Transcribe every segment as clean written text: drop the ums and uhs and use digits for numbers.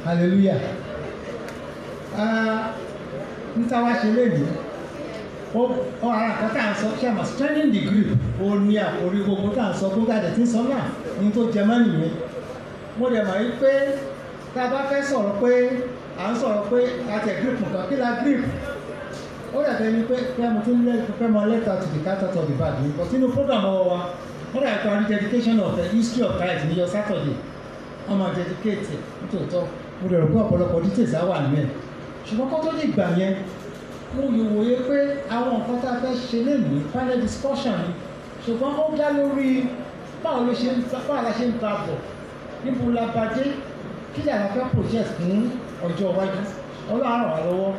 hallelujah. Níta wá ṣe léyìí, ó ara kan tá à ń sọ ṣe àmà strengthening the grip, ó ní àkórí gbogbo tá à ń sọ kó dáadé tí ń sọ náà ní tó jẹ mọ́ nìyẹn. Mo dẹ̀ mọ̀ wípé tá a bá fẹ́ sọ̀rọ̀ pé à ń sọ̀rọ̀ pé a tẹ̀ grip nǹkan kí la grip. Ó dàbẹ̀ ni pé mo ti ń fẹ́ mọ letter to the cat out of the bag ní but nínú program ọwọ́ wa wọ́n dà parí dedication of the history of Christ ní your Saturday wọ́n máa dedicate nítòótọ́ mo lè rò pé ọ̀pọ̀lọpọ̀ details á wà nílẹ̀ ṣùgbọ́n kó tó lè gbà yẹn mo wòye pé àwọn nǹkan tá a fẹ́ ṣe lónìí panel discussion ni ṣùgbọ́n ó dá lórí báwo la ṣe ń ta bọ̀ níbo la bá dé kí ni àwọn fẹ́ project fún ọjọ́ iwájú Ọlọ́run ràn wá lọ́wọ́.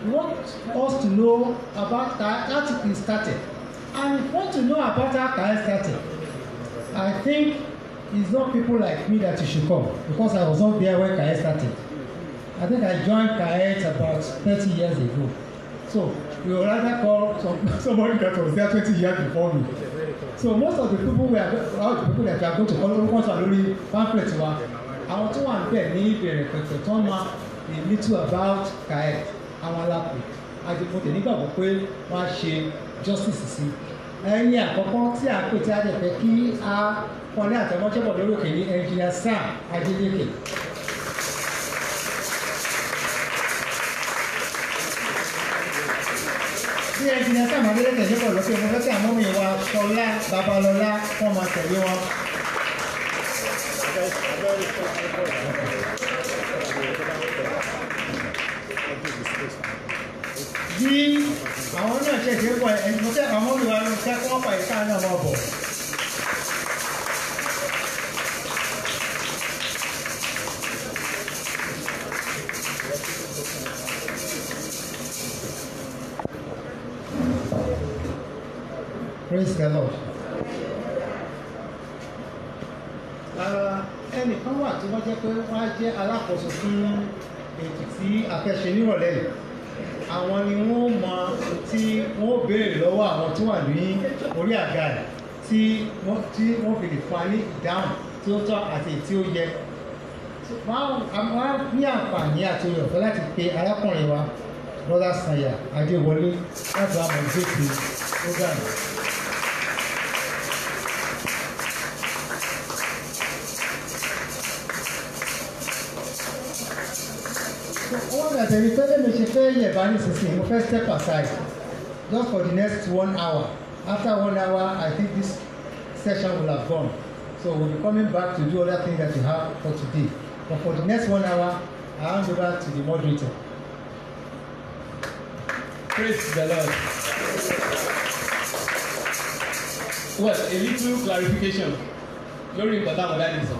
We want us to know about how it started. And if you want to know about how Kaet started, I think it's not people like me that you should come because I was not there when Kaet started. I think I joined Kaet about 30 years ago. So we would rather call somebody that was there 20 years before me. So most of the people that we are going to call lórí pamphlet wa, àwọn tó wà níbẹ̀ ní ìbẹ̀rẹ̀ pẹ̀pẹ̀ tó máa a little about Kaet. Àwọn alápè àdìpọ̀tẹ̀ nígbàgbọ́ pé wọ́n á ṣe justice sí ẹni àkọ́kọ́ tí a pè tí a dẹ̀ fẹ́ kí a pọnlé àtẹmọ́jẹ́bọ̀ lórí òkè ní engineer Sam Adeleke. Bí engineer Sam Adeleke ṣe pọ̀ lókè mo fẹ́ kí àwọn ọmọ ìwà Ṣọlá Babalọlá wọ́n máa tẹ̀lé wọn. Bí àwọn náà ṣe ṣe pọ̀ ẹni mo tẹ́ àwọn olùwà ló ṣe kọ́ ọ̀pá ìka náà máa bọ̀. Praise the Lord. Ẹnìkan wà tí wọ́n jẹ́ pé wọ́n á jẹ́ alákòóso fún ètò tí a fẹ́ ṣe nírọ̀lẹ́ yìí. Àwọn ni wọ́n mọ tí wọ́n béèrè lọ́wọ́ àwọn tó wà ní orí àga rẹ̀ tí wọ́n fi lè fún wa ní ìdáhùn tí ó tọ́ àti tí ó yẹ. Wọ́n ní àǹfààní àti oore ọ̀fẹ́ láti pe arákùnrin wa Brother Sanya Adéwọlé láti wá mọ̀ ìgbésí program. Wọ́n gbàgbé ní pẹ́lẹ́ mi ṣe fẹ́ yẹ̀ bá ní sísìn mo fẹ́ step aside just for the next 1 hour. After 1 hour, I think this session will have gone. So we'll be coming back to do other things that you have for today. But for the next 1 hour, I hand over to the moderator. Praise the Lord. Well, a little clarification lórí nǹkan táwọn dáadé sọ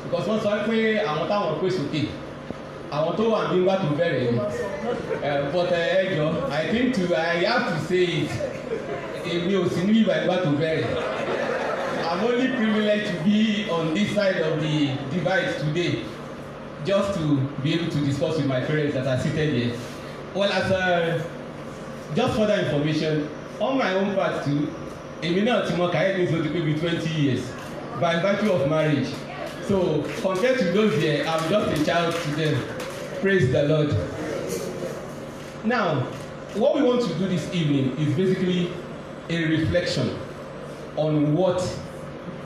because wọ́n sọ pé àwọn táwọn pè sókè àwọn tó wà ní wá tó bẹ̀rẹ̀ ni but ẹjọ́ I think I have to say it èmi ò sí ní ìgbà ìgbà tó bẹ̀rẹ̀ I'm only privileged to be on this side of the divide today just to be able to discuss with my parents that are seated here. Well, as just further information on my own part too, èmi náà ti mọ Kaet ní so ti pé bí 20 years by virtue of marriage. So compared to those here, I'm just a child to them. Praise the Lord. Now, what we want to do this evening is basically a reflection on what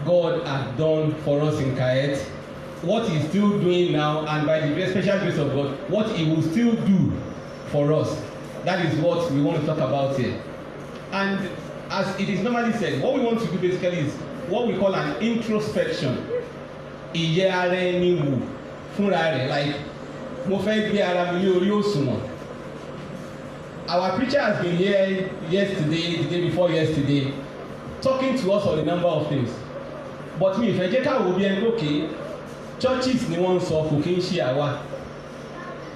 God has done for us in Kaet, what He's still doing now, and by the very special grace of God, what He will still do for us. That is what we want to talk about here. And as it is normally said, what we want to do basically is what we call an introspection. Ìyẹ ara ẹni wò fúnra rẹ̀, like mo fẹ́ gbé ara mi lé orí òṣùwọ̀n. Our preacher has been here yesterday, the day before yesterday, talking to us on a number of things. But mi ìfẹ́ jẹ́ káwọ́ bí ẹni lókè churches ni wọ́n ń sọ kò kí ń ṣe àwa.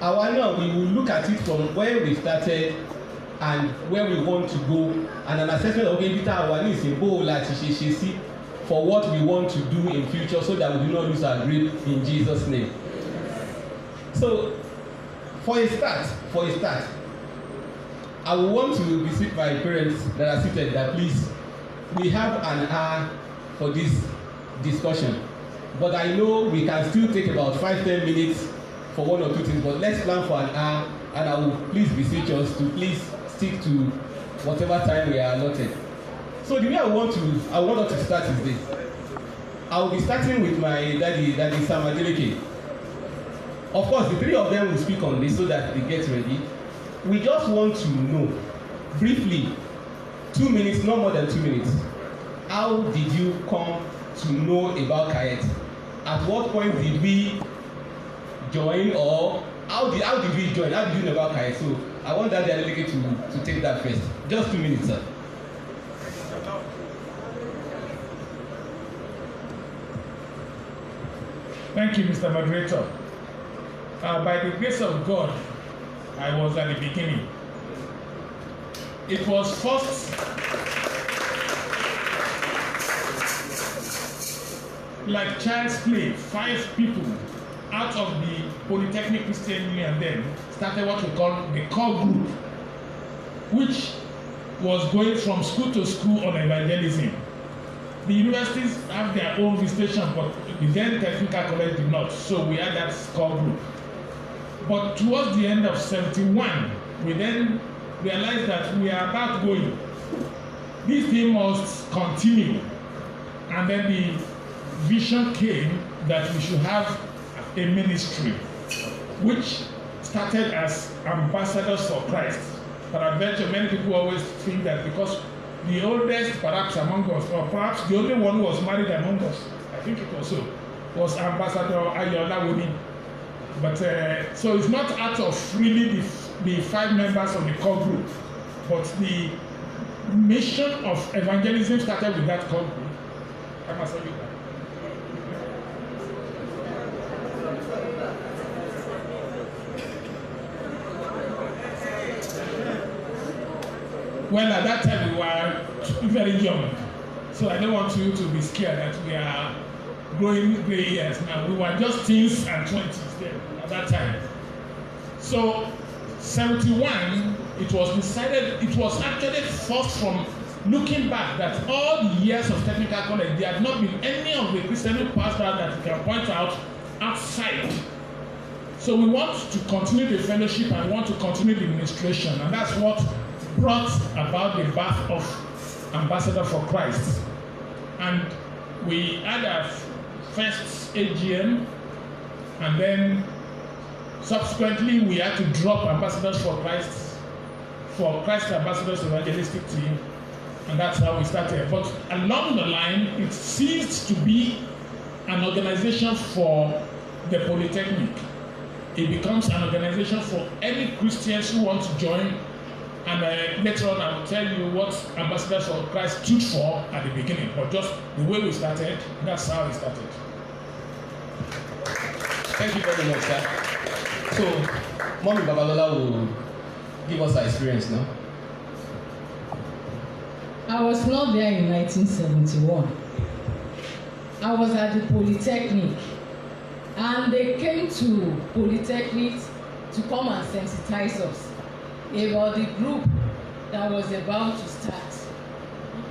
Àwa náà we will look at it from where we started and where we want to go and an assessment of ibi tá a wà ní ìsìnbó láti ṣe sí for what we want to do in future so that we do not lose our grip in Jesus' name. So for a start, I will want to beseech my parents that are seated that please, we have an hour for this discussion, but I know we can still take about 5-10 minutes for one or two things, but let's plan for an hour, and I will please beseech us to please stick to whatever time we are allotted. So the way I want us to start is this. I will be starting with my daddy Sam Adeleke. Of course, the three of them will speak on this so that they get ready. We just want to know, briefly, 2 minutes, no more than 2 minutes. How did you come to know about Kayet? At what point did we join, or how did we join? How did you know about Kayet? So I want Daddy Adeleke to take that first. Just 2 minutes, sir. Thank you, Mr. Moderator. By the grace of God, I was at the beginning. It was first like child's play. 5 people out of the Polytechnic Christian Union then started what we call the core group, which was going from school to school on evangelism. The universities have their own visitation, but the then technical college did not. So we had that core group. But towards the end of 71, we then realized that we are about going. This thing must continue. And then the vision came that we should have a ministry, which started as ambassadors for Christ. But I bet you many people always think that because the oldest perhaps among us, or perhaps the only one who was married among us, I think it was so, was Ambassador Ayola Wuni. But so it's not out of really the 5 members of the core group, but the mission of evangelism started with that core group. I must tell you that. Well, at that time we were very young, so I don't want you to be scared that we are growing gray hairs now. We were just teens and 20s then at that time. So 71, it was decided, it was actually first from looking back that all the years of technical college, there had not been any of the Christian pastors that we can point out outside. So we want to continue the fellowship and want to continue the administration, and that's what brought about the birth of Ambassador for Christ. And we had our first AGM, and then subsequently we had to drop Ambassadors for Christ Ambassadors Evangelistic Team, and that's how we started. But along the line, it ceased to be an organization for the Polytechnic. It becomes an organization for any Christians who want to join. And later on, I will tell you what Ambassadors for Christ stood for at the beginning. But just the way we started, that's how we started. Thank you very much, sir. So, Mommy Babalola will give us her experience now. I was not there in 1971. I was at the Polytechnic, and they came to Polytechnic to come and sensitize us about the group that was about to start.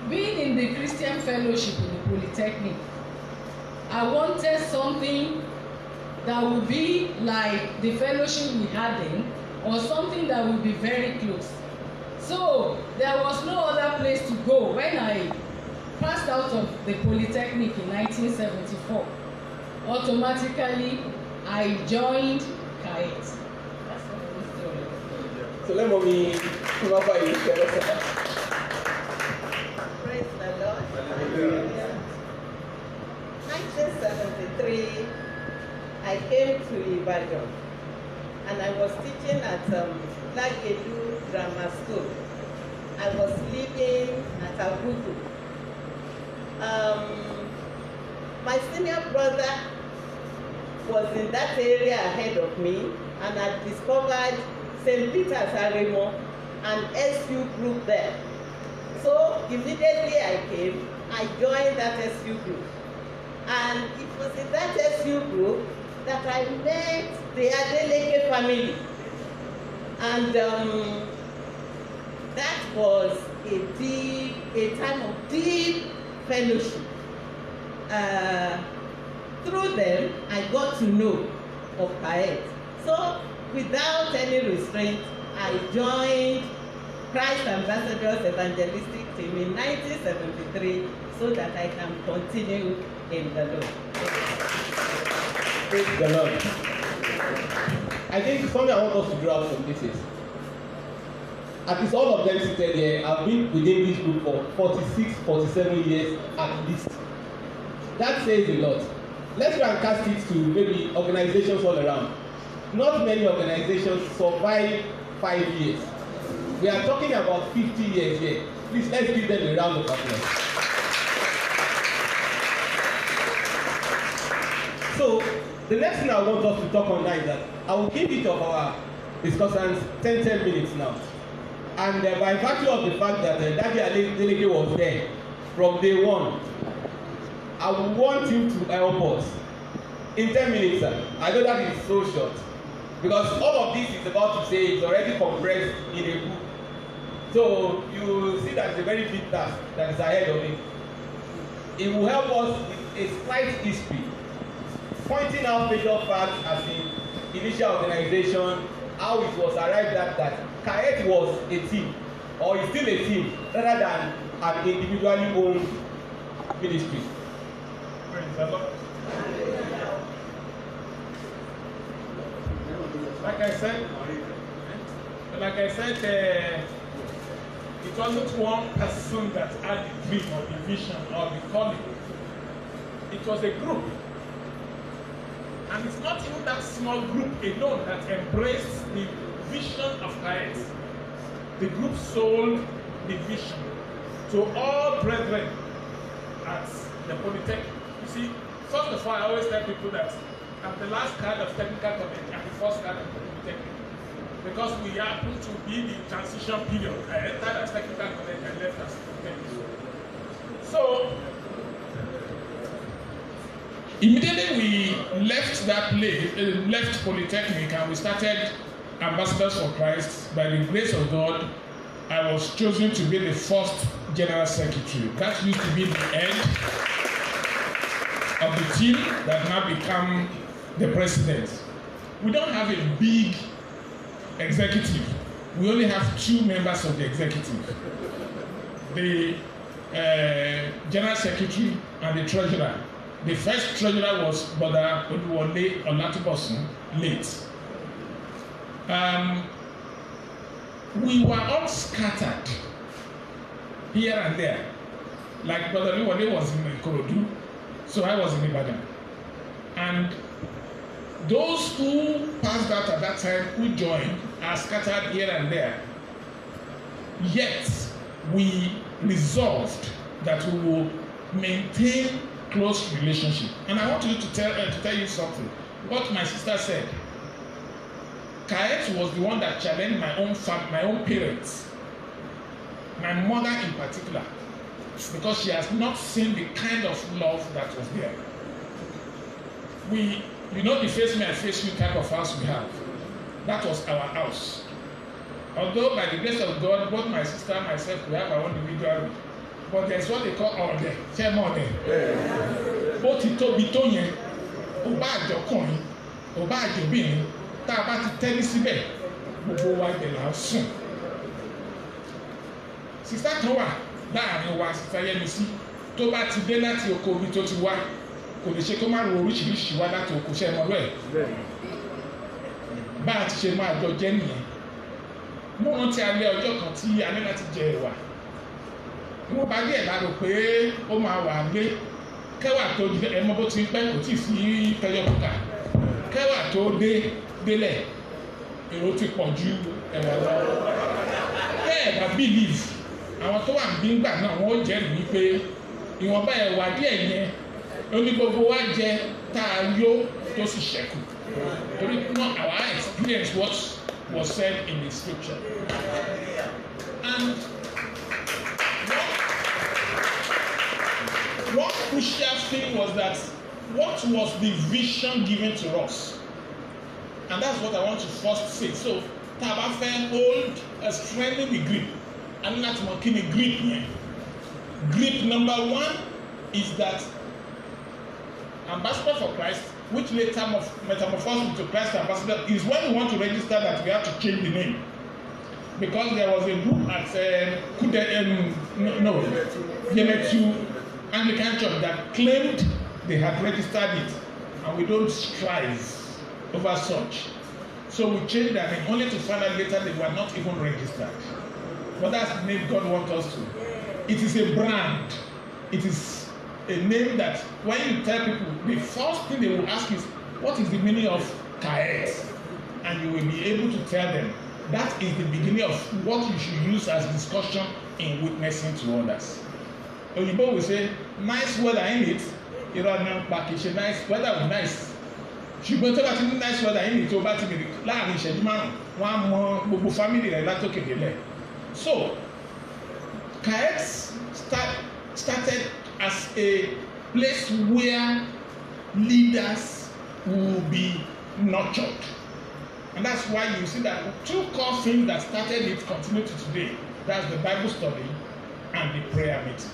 Being in the Christian fellowship in the Polytechnic, I wanted something that would be like the fellowship we had then, or something that would be very close. So there was no other place to go. When I passed out of the Polytechnic in 1974, automatically I joined Kayet. So let Mommy come up by you. Praise the Lord. 1973, I came to Ibadan, and I was teaching at Lagelu Grammar School. I was living at Abudu. My senior brother was in that area ahead of me, and I discovered St. Peter's Aremo and SU group there. So immediately I came, I joined that SU group. And it was in that SU group that I met the Adeleke family. And that was a time of deep fellowship. Through them, I got to know of Kayet. So, without any restraint, I joined Christ Ambassadors Evangelistic Team in 1973 so that I can continue in the Lord. Praise the Lord. I think something I want us to draw from this is, at least all of them seated here have been within this group for 46, 47 years at least. That says a lot. Let's try and cast it to maybe organizations all around. Not many organizations survive 5 years. We are talking about 50 years here. Please, let's give them a round of applause. So, the next thing I want us to talk on now is that I will give each of our discussants 10 minutes now. And by virtue of the fact that Daddy Adeleke was there from day one, I want him to help us in 10 minutes, sir. I know that is so short, because all of this is about to say it's already compressed in a book. So you see that it's a very big task that is ahead of it. It will help us with a slight history, pointing out major facts as in initial organization, how it was arrived at that CAET was a team, or is still a team, rather than an individually owned ministry. Praise the Lord. Like I said, it wasn't one person that had the dream or the vision or the calling. It was a group. And it's not even that small group alone that embraced the vision of CAET. The group sold the vision to all brethren at the Polytechnic. You see, first of all, I always tell people that I'm the last card of technical college and the first card of the Polytechnic, because we happen to be the transition period. I entered as technical college and left as Polytechnic. So, immediately we left that place, left Polytechnic, and we started Ambassadors for Christ. By the grace of God, I was chosen to be the first General Secretary. That used to be the end of the team that now become the president. We don't have a big executive. We only have 2 members of the executive. The General Secretary and the Treasurer. The first Treasurer was Brother Oluwole Olatubosun, late. We were all scattered here and there. Like Brother Oluwole was in Ikorodu, so I was in Ibadan. And those who passed out at that time, who joined, are scattered here and there. Yet, we resolved that we will maintain close relationship. And I want you to tell you something. What my sister said. CAET was the one that challenged my own parents, my mother in particular, because she has not seen the kind of love that was there. You know the face me, I face you type of house we have. That was our house. Although by the grace of God, both my sister and myself, we have our own individual room. But there's what they call order. Share more there. Both it to be tonye, oba àjọkùnrin, oba àjọbìnrin, tá a bá ti tẹ́lẹ̀ síbẹ̀, gbogbo wa ibẹ̀ là ń sùn. Sister kan wà láàrin wa, Sister Yẹmisí, tó bá ti dé láti oko ibi tó ti wá, kò lè ṣe kó má ro oríṣiríṣi wá láti oko ṣẹ́ mọ́ lọ́ẹ̀. Bá a ti ṣe máa jọ jẹ́ nìyẹn. Mo rántí alẹ́ ọjọ́ kan tí a ní láti jẹ ẹ̀wà. Wọ́n bá díẹ̀ bá rò pé ó máa wà gbé kẹwàá tó di ẹmọ bó ti ń pẹ́ kò tí ì sí tẹyọ kúkà kẹwàá tó délẹ̀ èrò ti pọ̀ ju ẹ̀wà lọ. Bẹ́ẹ̀ bá believe àwọn tó wà ní gbà náà wọ́n ó jẹ́rìí wípé ìwọ̀nba ẹ̀wà díẹ̀ yẹn ó ní gbogbo wa jẹ tá a yó tó sì ṣẹ́kù. Torí náà our experience what was said in the scripture. And one crucial thing was that what was the vision given to us? And that's what I want to first say. So, tá a bá fẹ́ hold strengthen the grip. A ní láti mọ̀ kí ni grip yẹn. Grip number 1 is that Ambassador for Christ which later metamorphosed into Christ Ambassador, is when we want to register that we have to change the name. Because there was a group at Yemetu Anglican Church that claimed they had registered it, and we don't strive over such. So we changed that name only to find out later they were not even registered. But that's the name God wants us to. It is a brand. It is a name that when you tell people, the first thing they will ask is, what is the meaning of Kaet? And you will be able to tell them. That is the beginning of what you should use as discussion in witnessing to others. Oyibo will say, nice weather in it. Irọ́ pa kì í ṣe nice weather was nice. Ṣùgbọ́n tó bá ti ní nice weather in it tó bá ti bèrè láàrin ìṣẹ́jú márùn-ún, wọ́n á mọ gbogbo family rẹ̀ látòkè délẹ̀. So, Kaet started as a place where leaders will be nurtured. And that's why you see that two core things that started it continue to today. That's the Bible study and the prayer meeting.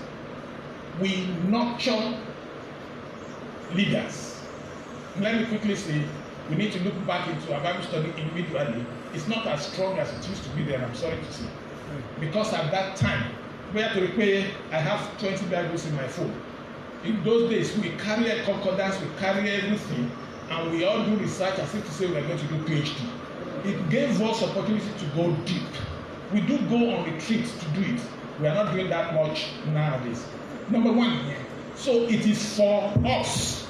We nurture leaders. Let me quickly say, we need to look back into our Bible study individually. It's not as strong as it used to be then, I'm sorry to say. Because at that time, where to repay, I have 20 Bibles in my phone. In those days, we carry a concordance, we carry everything, and we all do research as if to say we are going to do PhD. It gave us opportunity to go deep. We do go on retreats to do it. We are not doing that much nowadays. Number one, so it is for us,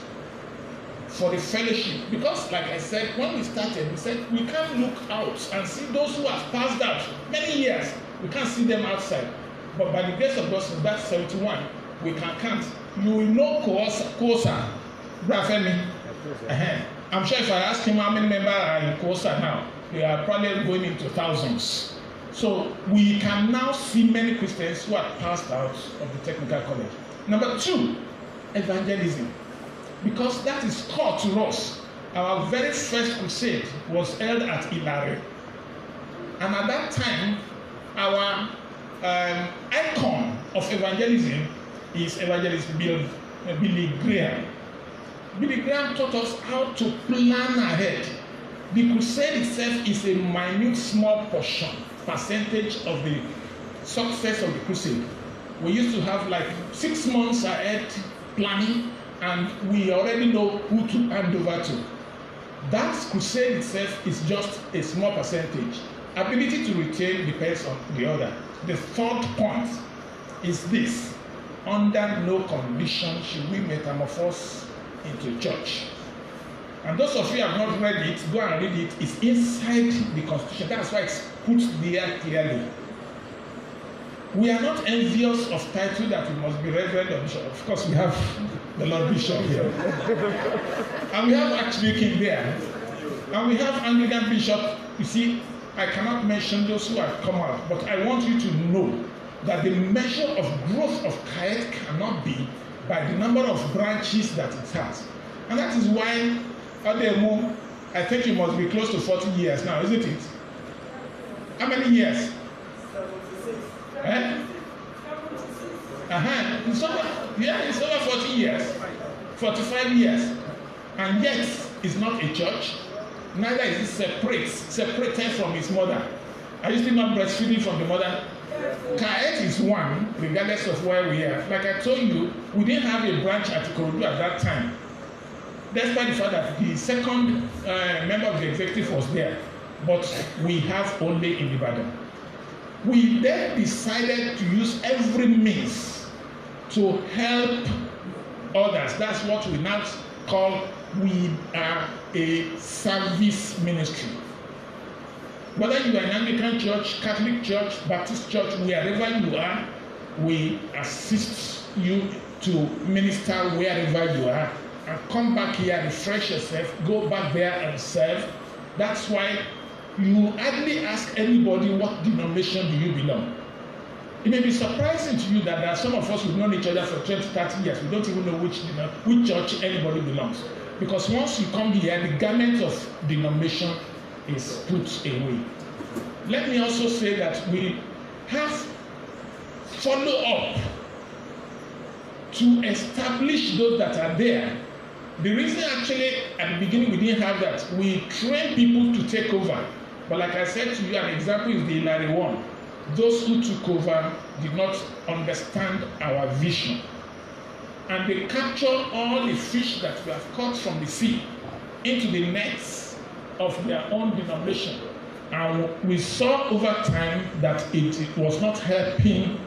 for the fellowship. Because like I said, when we started, we said we can't look out and see those who have passed out many years. We can't see them outside. But by the grace of God, since that's 71, we can count. You will know Kosa, Brafemi. I'm sure if I ask him how many members are in Kosa now, they are probably going into thousands. So we can now see many Christians who have passed out of the technical college. Number two, evangelism. Because that is core to us. Our very first crusade was held at Ilare. And at that time, our icon of evangelism is evangelist Billy Graham. Billy Graham taught us how to plan ahead. The crusade itself is a minute, small percentage of the success of the crusade. We used to have like 6 months ahead planning, and we already know who to hand over to. That crusade itself is just a small percentage. Ability to retain depends on the other. The third point is this: under no condition should we metamorphose into church. And those of you who have not read it, go and read it. It's inside the Constitution. That's why it's put there clearly. We are not envious of title that we must be Reverend or Bishop. Of course, we have the Lord Bishop here. And we have Archdeacon there. And we have Anglican Bishop. You see, I cannot mention those who have come out, but I want you to know that the measure of growth of Kaet cannot be by the number of branches that it has. And that is why Ademo, I think you must be close to 40 years now, isn't it? How many years? 76. It's over 40 years. 45 years. And yet, it's not a church. Neither is it separated from its mother. Are you still not breastfeeding from the mother? Kaet is one, regardless of where we are. Like I told you, we didn't have a branch at Ikorodu at that time. Despite the fact that the second member of the executive was there, but we have only in Ibadan. We then decided to use every means to help others. That's what we now call, we are a service ministry. Whether you are an Anglican church, Catholic church, Baptist church, wherever you are, we assist you to minister wherever you are, and come back here, refresh yourself, go back there and serve. That's why you hardly ask anybody what denomination do you belong. It may be surprising to you that there are some of us who've known each other for 20, 30 years. We don't even know which church anybody belongs. Because once you come here, the garment of denomination is put away. Let me also say that we have follow up to establish those that are there The reason actually at the beginning we didn't have that, we trained people to take over. But like I said to you, an example is the Ilari one. Those who took over did not understand our vision. And they captured all the fish that we have caught from the sea into the nets of their own denomination. And we saw over time that it was not helping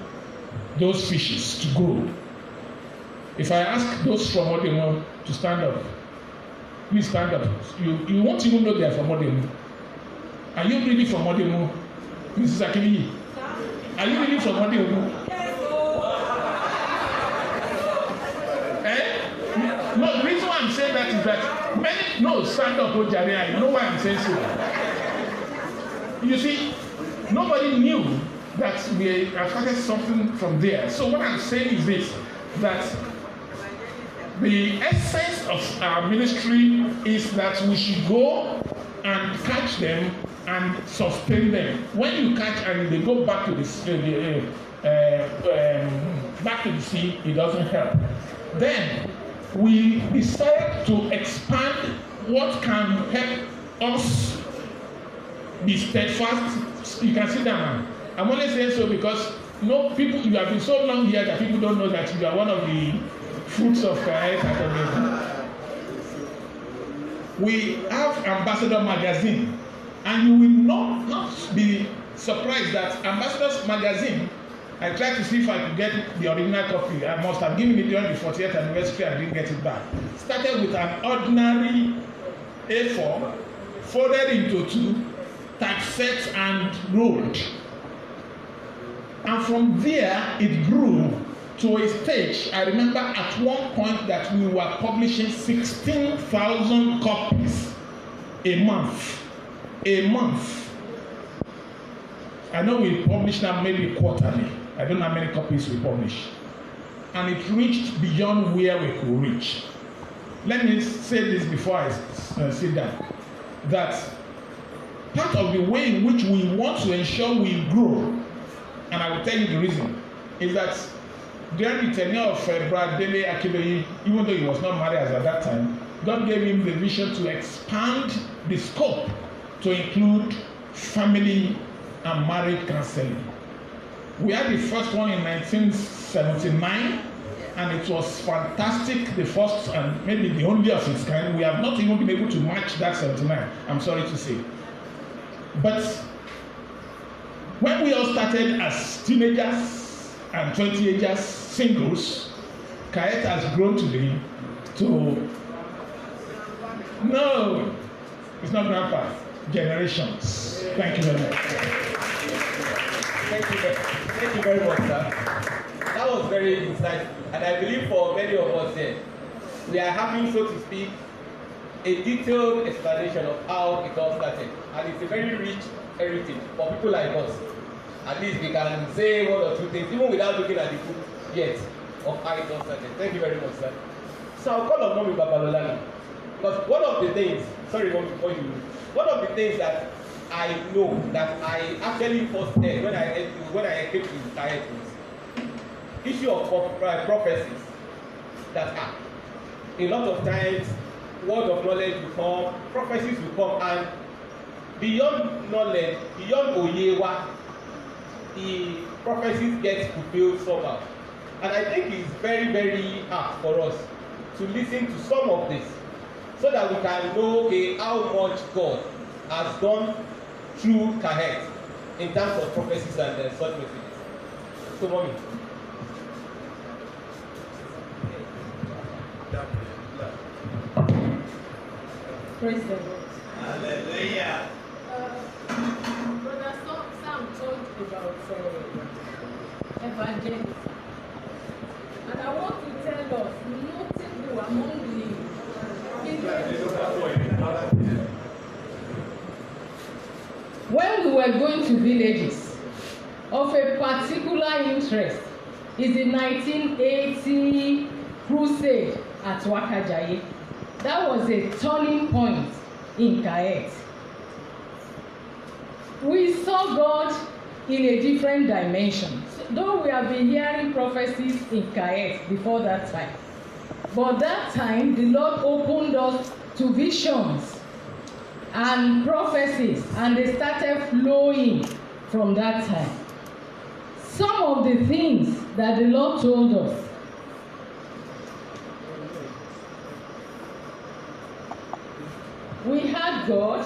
those fishes to grow. If I ask those from Odemo to stand up, please stand up. You won't even know they are from Odemo. Are you really from Odemo? Mrs. Akini? Are you really from Odemo? No, the reason why I'm saying that is that many, no, stand up, Ojare, I know why I'm saying so. You see, nobody knew that we have started something from there. So what I'm saying is this, that the essence of our ministry is that we should go and catch them and sustain them. When you catch and they go back to the sea, it doesn't help. Then we decide to expand what can help us be steadfast. You can sit down. I'm only saying so because people, you have been so long here that people don't know that you are one of the fruits of Christ. We have Ambassador Magazine, and you will not be surprised that Ambassador's Magazine, I tried to see if I could get the original copy. I must have given it during the 40th anniversary. I didn't get it back. Started with an ordinary A4, folded into two, typeset and rolled. And from there, it grew to a stage. I remember at one point that we were publishing 16,000 copies a month. A month. I know we publish now maybe quarterly. I don't know how many copies we publish. And it reached beyond where we could reach. Let me say this before I sit down. That part of the way in which we want to ensure we grow, and I will tell you the reason, is that during the tenure of Brad Dele Akibeyi, even though he was not married as at that time, God gave him the vision to expand the scope to include family and marriage counseling. We had the first one in 1979, and it was fantastic, the first and maybe the only of its kind. We have not even been able to match that 79, I'm sorry to say. But when we all started as teenagers and 20-agers singles, Kayet has grown today to, no, it's not grandpa, generations. Thank you very much. Thank you very much, sir. That was very insightful, and I believe for many of us here, we are having, so to speak, a detailed explanation of how it all started, and it's a very rich heritage for people like us. At least we can say one or two things, even without looking at the book yet, of how it all started. Thank you very much, sir. So I'll call on Mommy Babalola now, because one of the things, sorry, Mommy, before you, one of the things that I know that I actually first heard when I came to Kayet is issue of prophecies. That a lot of times word of knowledge will come, prophecies will come, and beyond knowledge, beyond Oyewa, the prophecies get fulfilled somehow. And I think it's very, very hard for us to listen to some of this so that we can know, okay, how much God has done through Kayet in terms of prophecies and such messages. So, Mommy. Praise the Lord. Hallelujah. Brother Sam talked about evangelism. And I want to tell us, notable among the when we were going to villages of a particular interest is the 1980 crusade at Wakajaye. That was a turning point in Kayet. We saw God in a different dimension. Though we have been hearing prophecies in Kayet before that time, But that time, the Lord opened us to visions and prophecies, and they started flowing from that time. Some of the things that the Lord told us. We had God.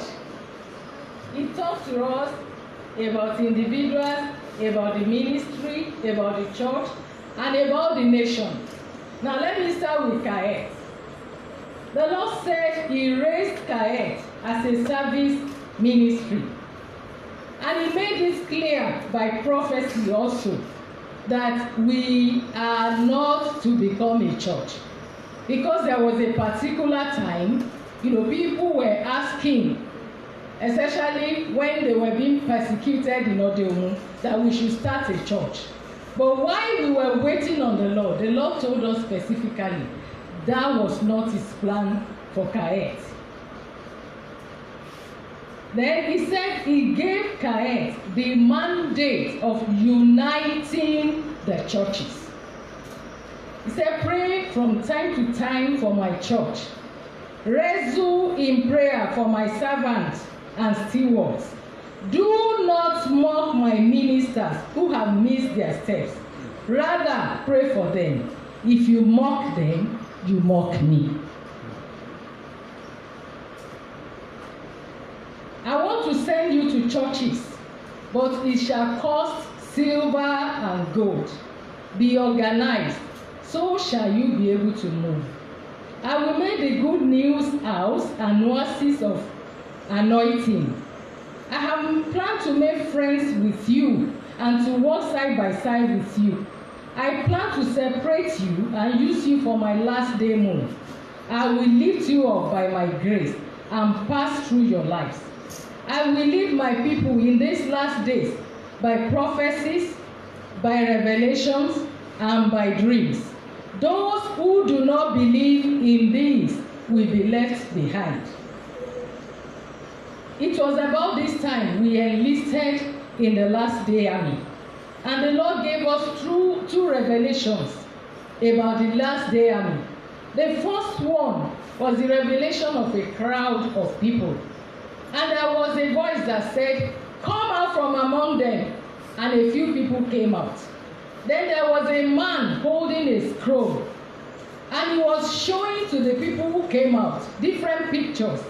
He talked to us about individuals, about the ministry, about the church, and about the nation. Now let me start with Kaet. The Lord said He raised Kaet as a service ministry. And He made it clear by prophecy also that we are not to become a church. Because there was a particular time, people were asking, especially when they were being persecuted in Odeomu, that we should start a church. But while we were waiting on the Lord told us specifically that was not His plan for Kaet. Then He said He gave Kaet the mandate of uniting the churches. He said, pray from time to time for my church. Wrestle in prayer for my servants and stewards. Do not mock my ministers who have missed their steps. Rather, pray for them. If you mock them, you mock me. I want to send you to churches, but it shall cost silver and gold. Be organized, so shall you be able to move. I will make the good news house an oasis of anointing. I have planned to make friends with you and to walk side by side with you. I plan to separate you and use you for my last day move. I will lift you up by my grace and pass through your lives. I will lead my people in these last days by prophecies, by revelations, and by dreams. Those who do not believe in these will be left behind. It was about this time we enlisted in the last day army. And the Lord gave us two revelations about the last day army. The first one was the revelation of a crowd of people. And there was a voice that said, come out from among them. And a few people came out. Then there was a man holding a scroll. And he was showing to the people who came out different pictures.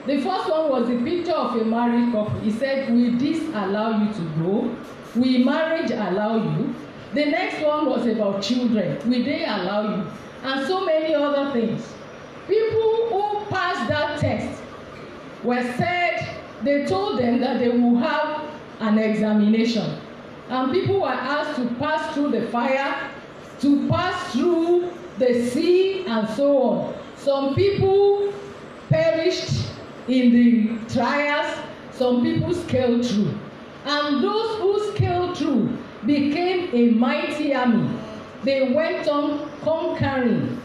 The first one was the picture of a married couple. He said, will this allow you to go? Will marriage allow you? The next one was about children. Will they allow you? And so many other things. People who passed that test were said, they told them that they will have an examination. And people were asked to pass through the fire, to pass through the sea, and so on. Some people perished in the trials, some people scaled through. And those who scaled through became a mighty army. They went on conquering.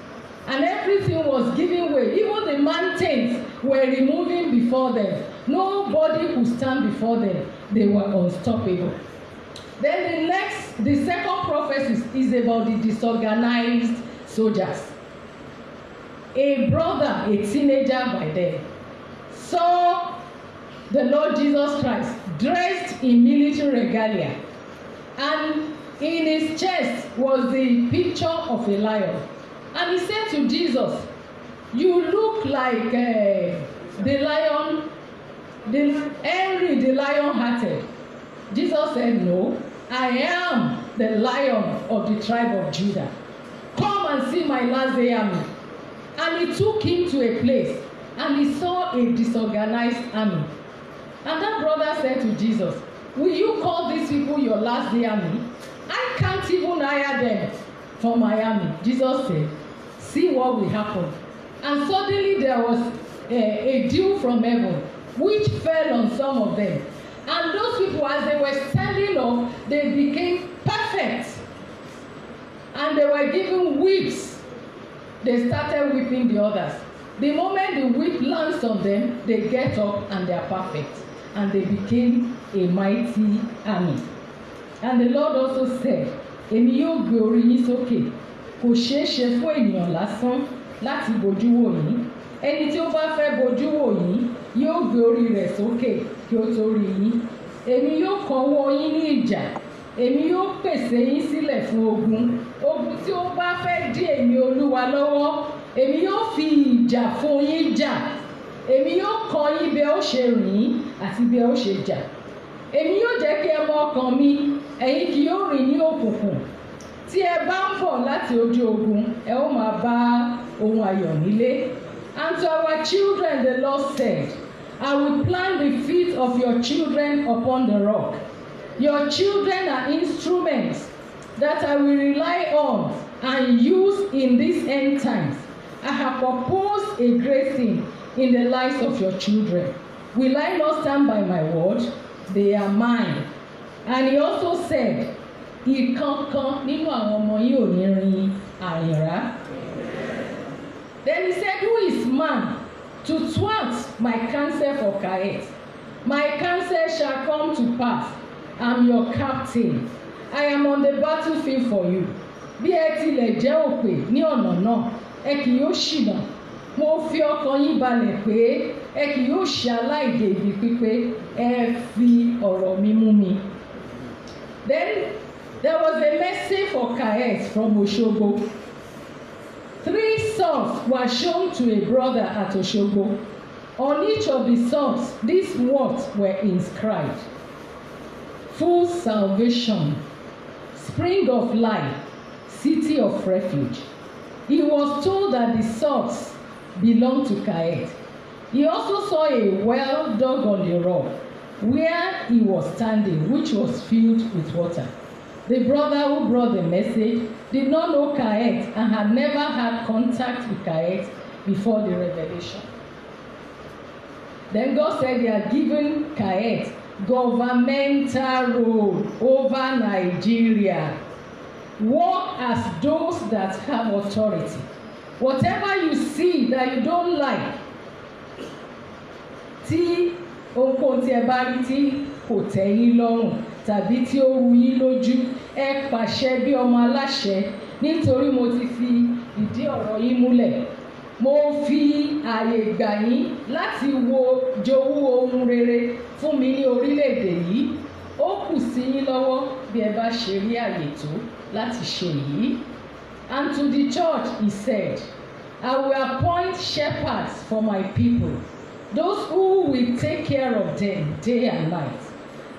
And everything was giving way. Even the mountains were removing before them. Nobody could stand before them. They were unstoppable. Then the second prophecy is about the disorganized soldiers. A brother, a teenager by then, saw the Lord Jesus Christ dressed in military regalia, and in his chest was the picture of a lion. And he said to Jesus, you look like the lion, Henry the lion-hearted. Jesus said, no, I am the lion of the tribe of Judah. Come and see my last day army. And he took him to a place, and he saw a disorganized army. And that brother said to Jesus, will you call these people your last day army? I can't even hire them for my army. Jesus said, see what will happen. And suddenly there was a dew from heaven, which fell on some of them. And those people, as they were standing up, they became perfect. And they were given whips. They started whipping the others. The moment the whip lands on them, they get up and they are perfect. And they became a mighty army. And the Lord also said, Èmi yóò gbé orí yín sókè, kò ṣeé ṣe fún ènìyàn lásán láti bojú wò yín. Ẹni tí ó bá fẹ́ bojú wò yín yóò gbé orí rẹ̀ sókè kí ó tó rí yín. Èmi yóò kọ́wọ́ yín ní ìjà, èmi yóò pèsè yín sílẹ̀ fún ogun. Ogun tí ó bá fẹ́ dí èmi Olúwa lọ́wọ́, èmi yóò fi ìjà fún yín jà. Èmi yóò kọ́ yín bí ẹ ó ṣe rìn àti bí ẹ ó ṣe jà. Èmi yóò jẹ́ kí ẹ mọ ọkàn mi, ẹ̀yin kì yóò rìn ní òkùnkùn. Tí ẹ bá ń bọ̀ láti ojú ogun, ẹ ó máa bá ohun ayọ̀ nílé. And to our children the Lord said, I will plant the feet of your children upon the rock. Your children are instruments that I will rely on and use in these end times. I have proposed a great thing in the lives of your children. Will I not stand by my word? They are mine. And he also said, ìkankan nínú àwọn ọmọ yìí ò ní rin àrìnrá. Then he said, who is man to thwart my counsel for Kaet? My counsel shall come to pass. I'm your captain. I am on the battlefield for you. Bí ẹ tilẹ̀ jẹ́ òpè ní ọ̀nà náà, ẹ kì yóò ṣìnà. Mo fi ọkàn yín balẹ̀ pé ẹ kì yóò ṣe aláìdè ibi pípé, ẹ fi ọ̀rọ̀ mi mú mi. Then there was a message for Kaet from Oshogbo. 3 swords were shown to a brother at Oshogbo. On each of the swords, these words were inscribed: full salvation, spring of life, city of refuge. He was told that the swords belonged to Kaet. He also saw a well dug on the rock where he was standing, which was filled with water. The brother who brought the message did not know Kaet and had never had contact with Kaet before the revelation. Then God said he had given Kaet governmental role over Nigeria. Work as those that have authority. Whatever you see that you don't like, tí ohunkóhun tí ẹ bá rí tí kò tẹ́ yín lọ́rùn tàbí tí ó ru yín lójú, ẹ pàṣẹ bí ọmọ aláṣẹ, nítorí mo ti fi ìdí ọ̀rọ̀ yín múlẹ̀. Mo fi ààyè gbà yín láti jowú ohun rere fún mi ní orílẹ̀-èdè yìí. Ó kù sí yín lọ́wọ́ bí ẹ bá ṣe rí ààyè tó láti ṣe èyí. And to the church he said, I will appoint shepherds for my people, those who will take care of them day and night.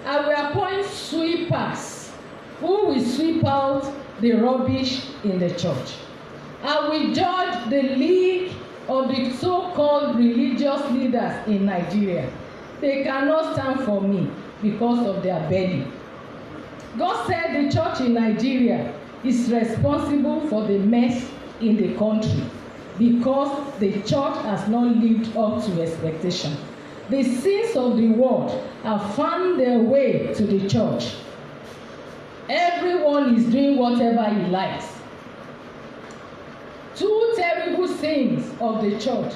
I will appoint sweepers who will sweep out the rubbish in the church. I will judge the league of the so-called religious leaders in Nigeria. They cannot stand for me because of their belly. God said the church in Nigeria is responsible for the mess in the country because the church has not lived up to expectation. The sins of the world have found their way to the church. Everyone is doing whatever he likes. 2 terrible sins of the church: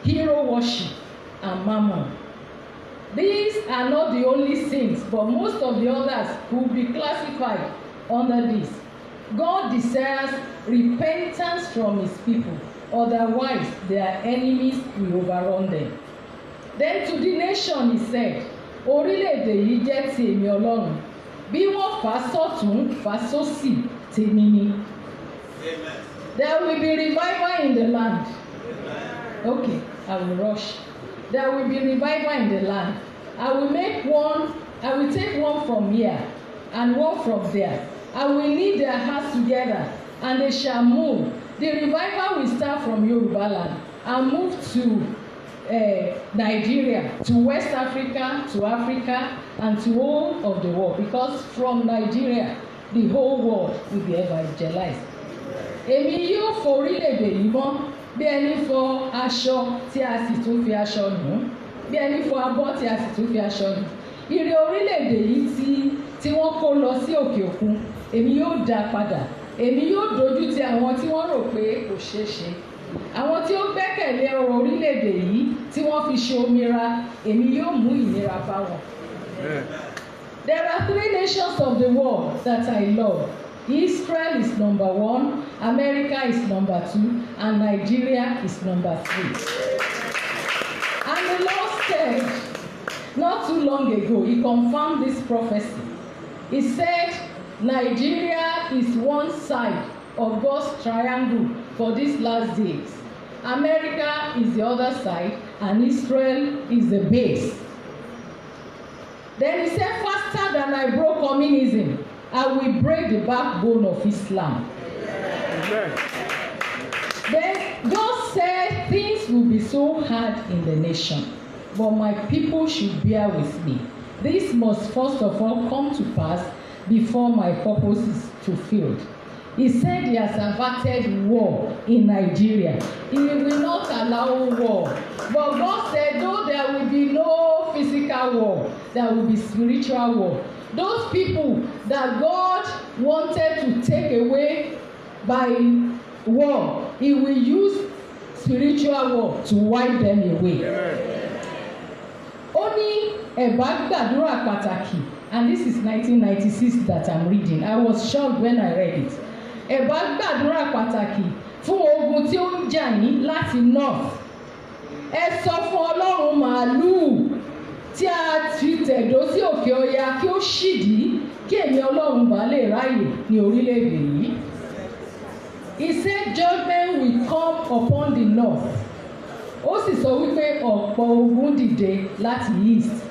hero worship and mammon. These are not the only sins, but most of the others will be classified under this. God desires repentance from his people, otherwise their enemies will overrun them. Then to the nation he said, orílẹ̀-èdè yìí jẹ́ ti èmi Ọlọ́run, bí wọ́n fà sọ́tún fà sósì tèmi ni. There will be revival in the land. Okay, I will rush. There will be revival in the land. I will take one from here and one from there. I will knit their hearts together and they shall move. The revival will start from Yoruba land and move to Nigeria, to West Africa, to Africa, and to all of the world, because from Nigeria, the whole world will be evangelized. Èmi yóò forílẹ̀-èdè yìí mọ́ bí ẹni fọ aṣọ tí a sì tún fi aṣọ nù, bí ẹni fọ abọ́ tí a sì tún fi aṣọ nù. Ire orílẹ̀-èdè yìí tí wọ́n kó lọ sí òkè òkun, èmi yóò dá padà. Èmi yóò dojú ti àwọn tí wọ́n rò pé kò ṣeé ṣe. Àwọn tí ó gbẹ́kẹ̀lé ọrọ̀ orílẹ̀-èdè yìí tí wọ́n fi ṣe omira, èmi yóò mú ìnira bá wọn. There are 3 nations of the world that I love: Israel is number 1, America is number 2, and Nigeria is number 3. And the Lord said, not too long ago, he confirmed this prophecy. He said, Nigeria is one side of God's triangle for these last days. America is the other side, and Israel is the base. Then he said, faster than I broke communism, I will break the backbone of Islam. Amen. Then God said, things will be so hard in the nation, but my people should bear with me. This must first of all come to pass before my purpose is fulfilled. He said he has averted war in Nigeria. He will not allow war. But God said, though there will be no physical war, there will be spiritual war. Those people that God wanted to take away by war, he will use spiritual war to wipe them away. Only ẹ̀bá gbàdúrà pàtàkì, and this is 1996 that I'm reading. I was shocked when I read it. Ẹ̀bá gbàdúrà pàtàkì fún ogun tí ó ń jà yín láti north. Ẹ sọ fún Ọlọ́run màálùú tí a ti tẹ̀dó sí òkè ọya kí ó ṣídìí kí èmi Ọlọ́run bá lè ráyè ní orílẹ̀-èdè yìí. He said judgment will come upon the north. Ó sì sọ wípé ọ̀pọ̀ ogun dìde láti east.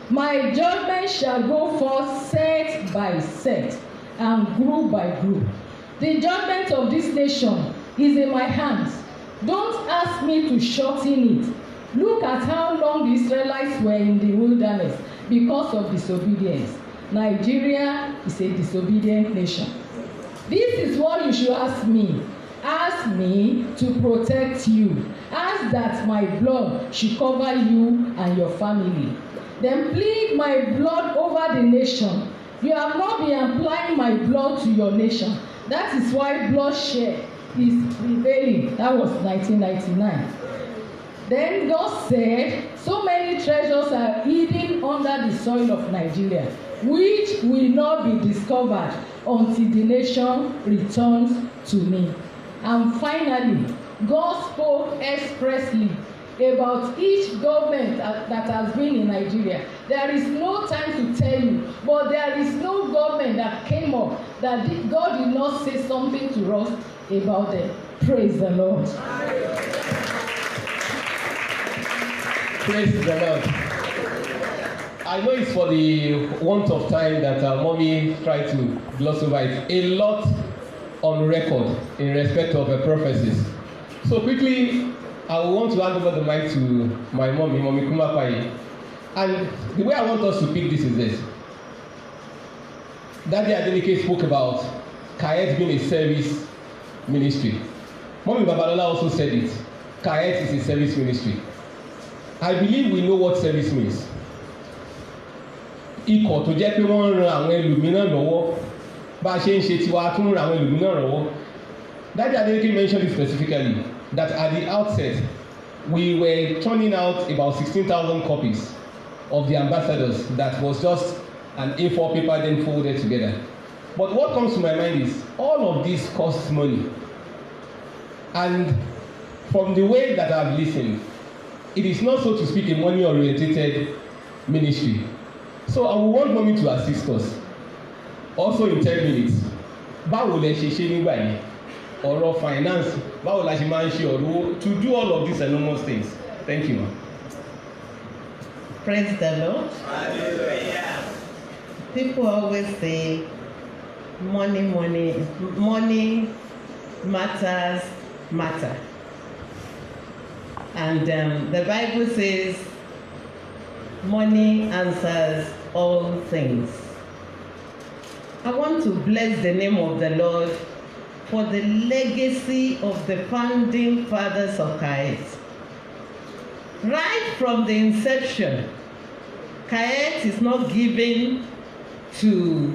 My judgment shall go forth set by set and group by group. The judgment of this nation is in my hands. Don't ask me to shorten it. Look at how long the Israelites were in the wilderness because of disobedience. Nigeria is a disobedient nation. This is what you should ask me. Ask me to protect you. Ask that my blood should cover you and your family. Then plead my blood over the nation. You have not been applying my blood to your nation. That is why bloodshed is prevailing. That was 1999. Then God said, so many treasures are hidden under the soil of Nigeria, which will not be discovered until the nation returns to me. And finally, God spoke expressly about each government that has been in Nigeria. There is no time to tell you, but there is no government that came up that God did not say something to us about them. Praise the Lord. Praise the Lord. I know it's for the want of time that mommy tried to gloss over it. A lot on record in respect of prophecies. So quickly, I want to hand over the mic to my mommy Kumapai. And the way I want us to pick this is this. Daddy Adeleke spoke about Kayet being a service ministry. Mommy Babalola also said it. Kayet is a service ministry. I believe we know what service means. Ikọ̀ tó jẹ́ pé wọ́n ń ran àwọn ẹlòmíràn lọ́wọ́ bá a ṣe ń ṣe tiwa tún ran àwọn ẹlòmíràn lọ́wọ́. Daddy Adeleke mentioned it specifically that at the outset we were turning out about 16,000 copies of the ambassadors. That was just an A4 paper then folded together. But what comes to my mind is all of this costs money. And from the way that I've listened, it is not, so to speak, a money-oriented ministry. So I would want mommy to assist us. Also in 10 minutes, báwo lẹ ṣe ṣe nígbà yìí? Ọ̀rọ̀ finance, báwo la ṣe máa ń ṣe ọ̀rọ̀ to do all of these enormous things. Thank you, ma. Praise the Lord. Hallelujah. People always say money matters. And the Bible says money answers all things. I want to bless the name of the Lord for the legacy of the founding fathers of Kayet. Right from the inception, Kayet is not given to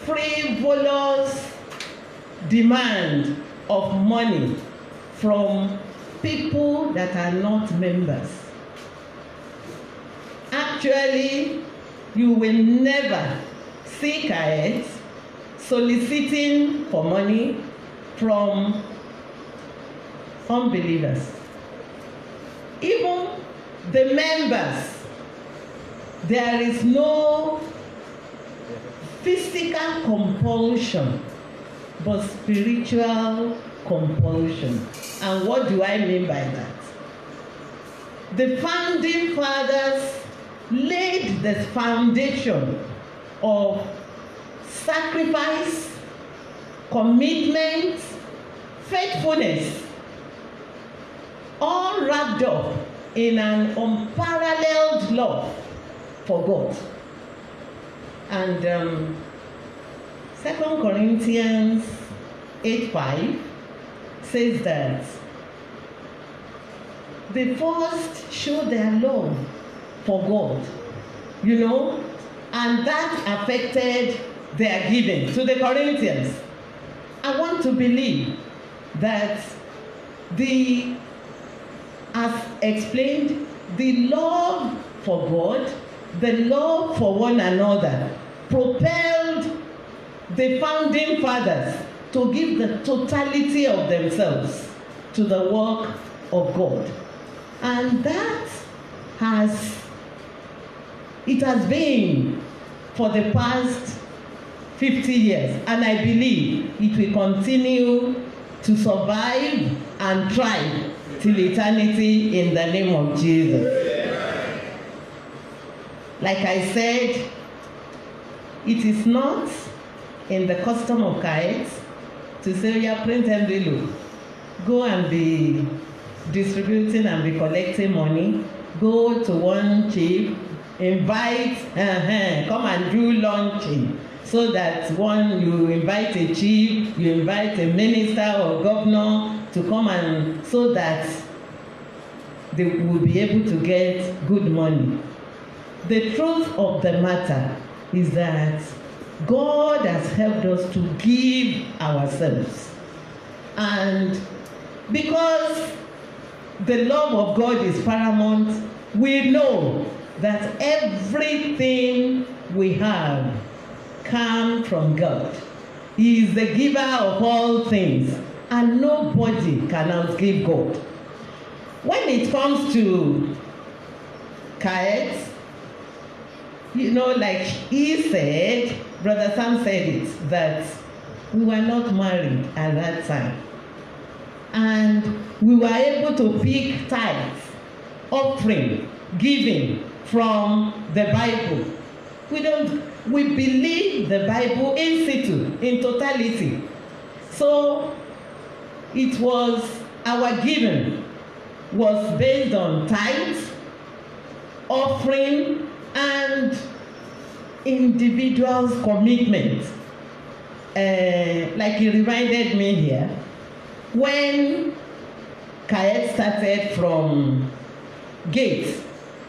frivolous demand of money from people that are not members. Actually, you will never see Kayet soliciting for money from unbelievers. Even the members, there is no physical compulsion, but spiritual compulsion. And what do I mean by that? The founding fathers laid the foundation of sacrifice, commitment, faithfulness, all wrapped up in an unparalleled love for God. And 2 Corinthians 8:5 says that they first show their love for God, you know, and that affected their giving to the Corinthians. I want to believe that as explained, the love for God, the love for one another propelled the founding fathers to give the totality of themselves to the work of God. And that has been for the past 50 years, and I believe it will continue to survive and thrive till eternity in the name of Jesus. Like I said, it is not in the custom of Kayet to say, yeah, print envelope, go and be distributing and be collecting money, go to one chief, invite, come and do launching, so that you invite a chief, you invite a minister or governor to come, and so that they will be able to get good money. The truth of the matter is that God has helped us to give ourselves. And because the love of God is paramount, we know that everything we have comes from God. He is the giver of all things, and nobody can outgive God. When it comes to Kayet, you know, like he said, Brother Sam said it, that we were not married at that time. And we were able to pick tithes, offering, giving from the Bible. We believe the Bible in situ, in totality. So it was, our giving was based on tithes, offering, and individual's commitment. Like he reminded me here, when Kayet started from Gates,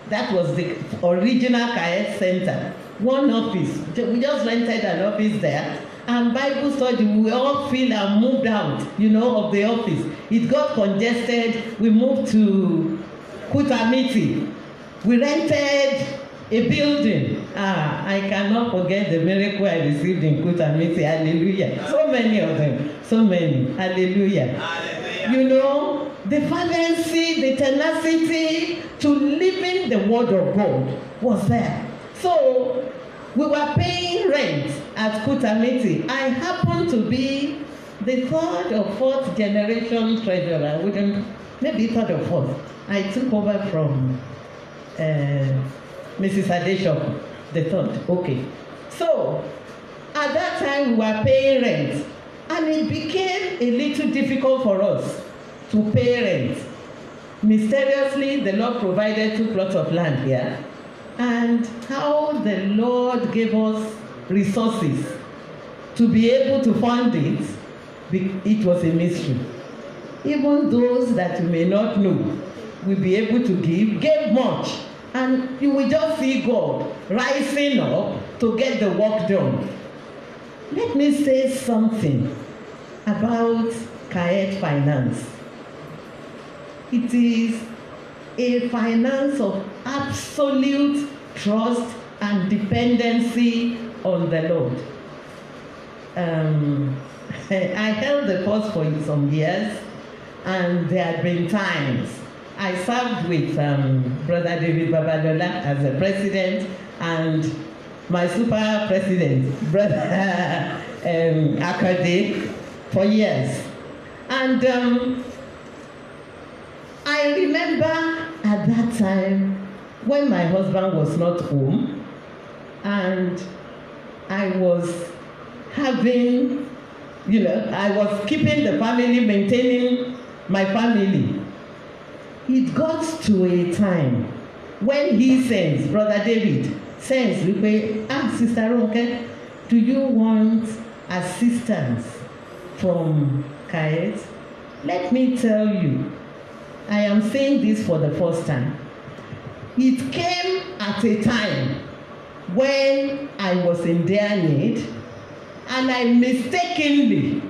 that was the original Kayet Center, one office. We just rented an office there, and Bible study, we all feel and moved out, you know, of the office. It got congested. We moved to Kutamiti. We rented a building. I cannot forget the miracle I received in Kutamiti. Hallelujah. So many of them. So many. Hallelujah. Hallelujah. You know, the fervency, the tenacity to live in the word of God was there. So we were paying rent at Kutamiti. I happened to be the third or fourth generation treasurer. Maybe third or fourth. I took over from Mrs. Adeshok, the third. Okay. So at that time we were paying rent, and it became a little difficult for us to pay rent. Mysteriously, the Lord provided 2 plots of land here, and how the Lord gave us resources to be able to fund it, it was a mystery. Even those that you may not know will be able to gave much, and you will just see God rising up to get the work done. Let me say something about Kayet Finance. It is a finance of absolute trust and dependency on the Lord. I held the post for some years, and there had been times I served with Brother David Babalola as the president, and my super president, Brother Akade, for years. And I remember at that time when my husband was not home, and I was having, I was keeping the family, maintaining my family. It got to a time when he sends, Brother David sends, Sister Ronke, do you want assistance from Kayet? Let me tell you, I am saying this for the first time. It came at a time when I was in dire need, and I mistakenly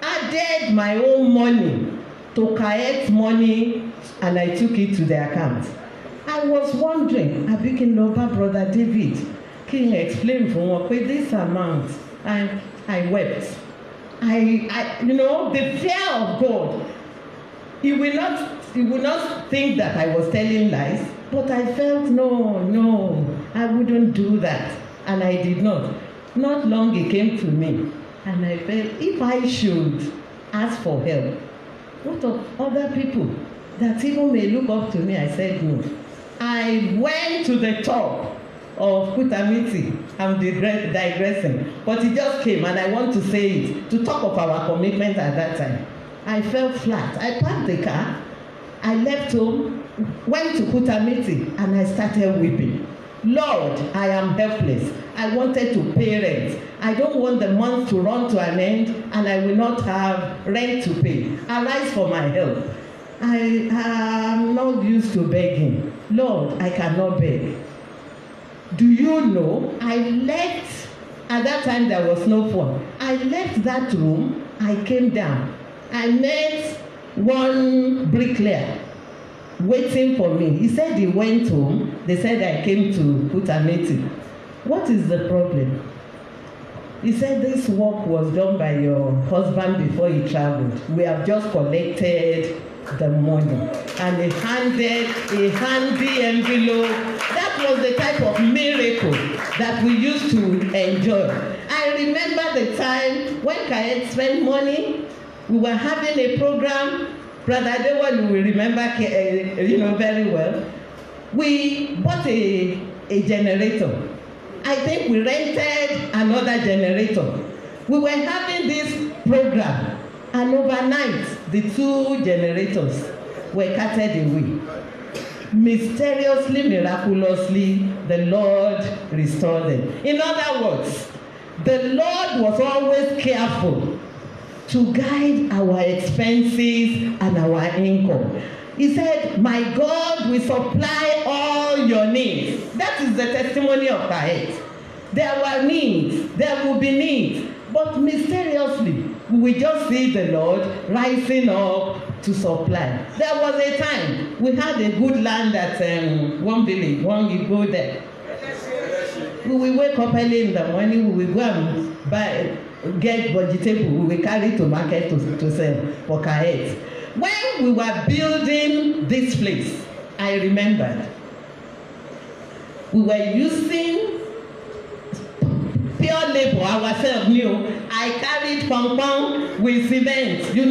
added my own money to Kayet's money, and I took it to the account. I was wondering, Abikin Loba, Brother David, can you explain for me with this amount? I wept. The fear of God. He will not think that I was telling lies, but I felt no, I wouldn't do that, and I did not. Not long it came to me, and I felt if I should ask for help, what of other people that even may look up to me? I said no. I went to the top of Kutamiti. I'm digressing, but it just came, and I want to say it to talk of our commitment at that time. I felt flat. I parked the car, I left home, went to Kutamiti, and I started weeping. Lord, I am helpless. I wanted to pay rent. I don't want the month to run to an end, and I will not have rent to pay. Arise for my help. I am not used to begging. Lord, I cannot beg. Do you know, I left, at that time there was no phone. I left that room, I came down. I met one bricklayer waiting for me. He said he went home. They said I came to put a meeting. What is the problem? He said this work was done by your husband before he traveled. We have just collected the money. And he handed a handy envelope. That was the type of miracle that we used to enjoy. I remember the time when Kayet spent money. We were having a program. Brother Adewale will remember, very well. We bought a generator. I think we rented another generator. We were having this program, and overnight, the two generators were carted away. Mysteriously, miraculously, the Lord restored them. In other words, the Lord was always careful to guide our expenses and our income. He said, my God will supply all your needs. That is the testimony of Kayet. There were needs, there will be needs, but mysteriously, we will just see the Lord rising up to supply. There was a time we had a good land at one village, you go there. We will wake up early in the morning, we will go and get vegetable, we will carry to market to sell for Kayet. When we were building this place, I remembered we were using pure labor ourselves. I carried pom-pom with cement, when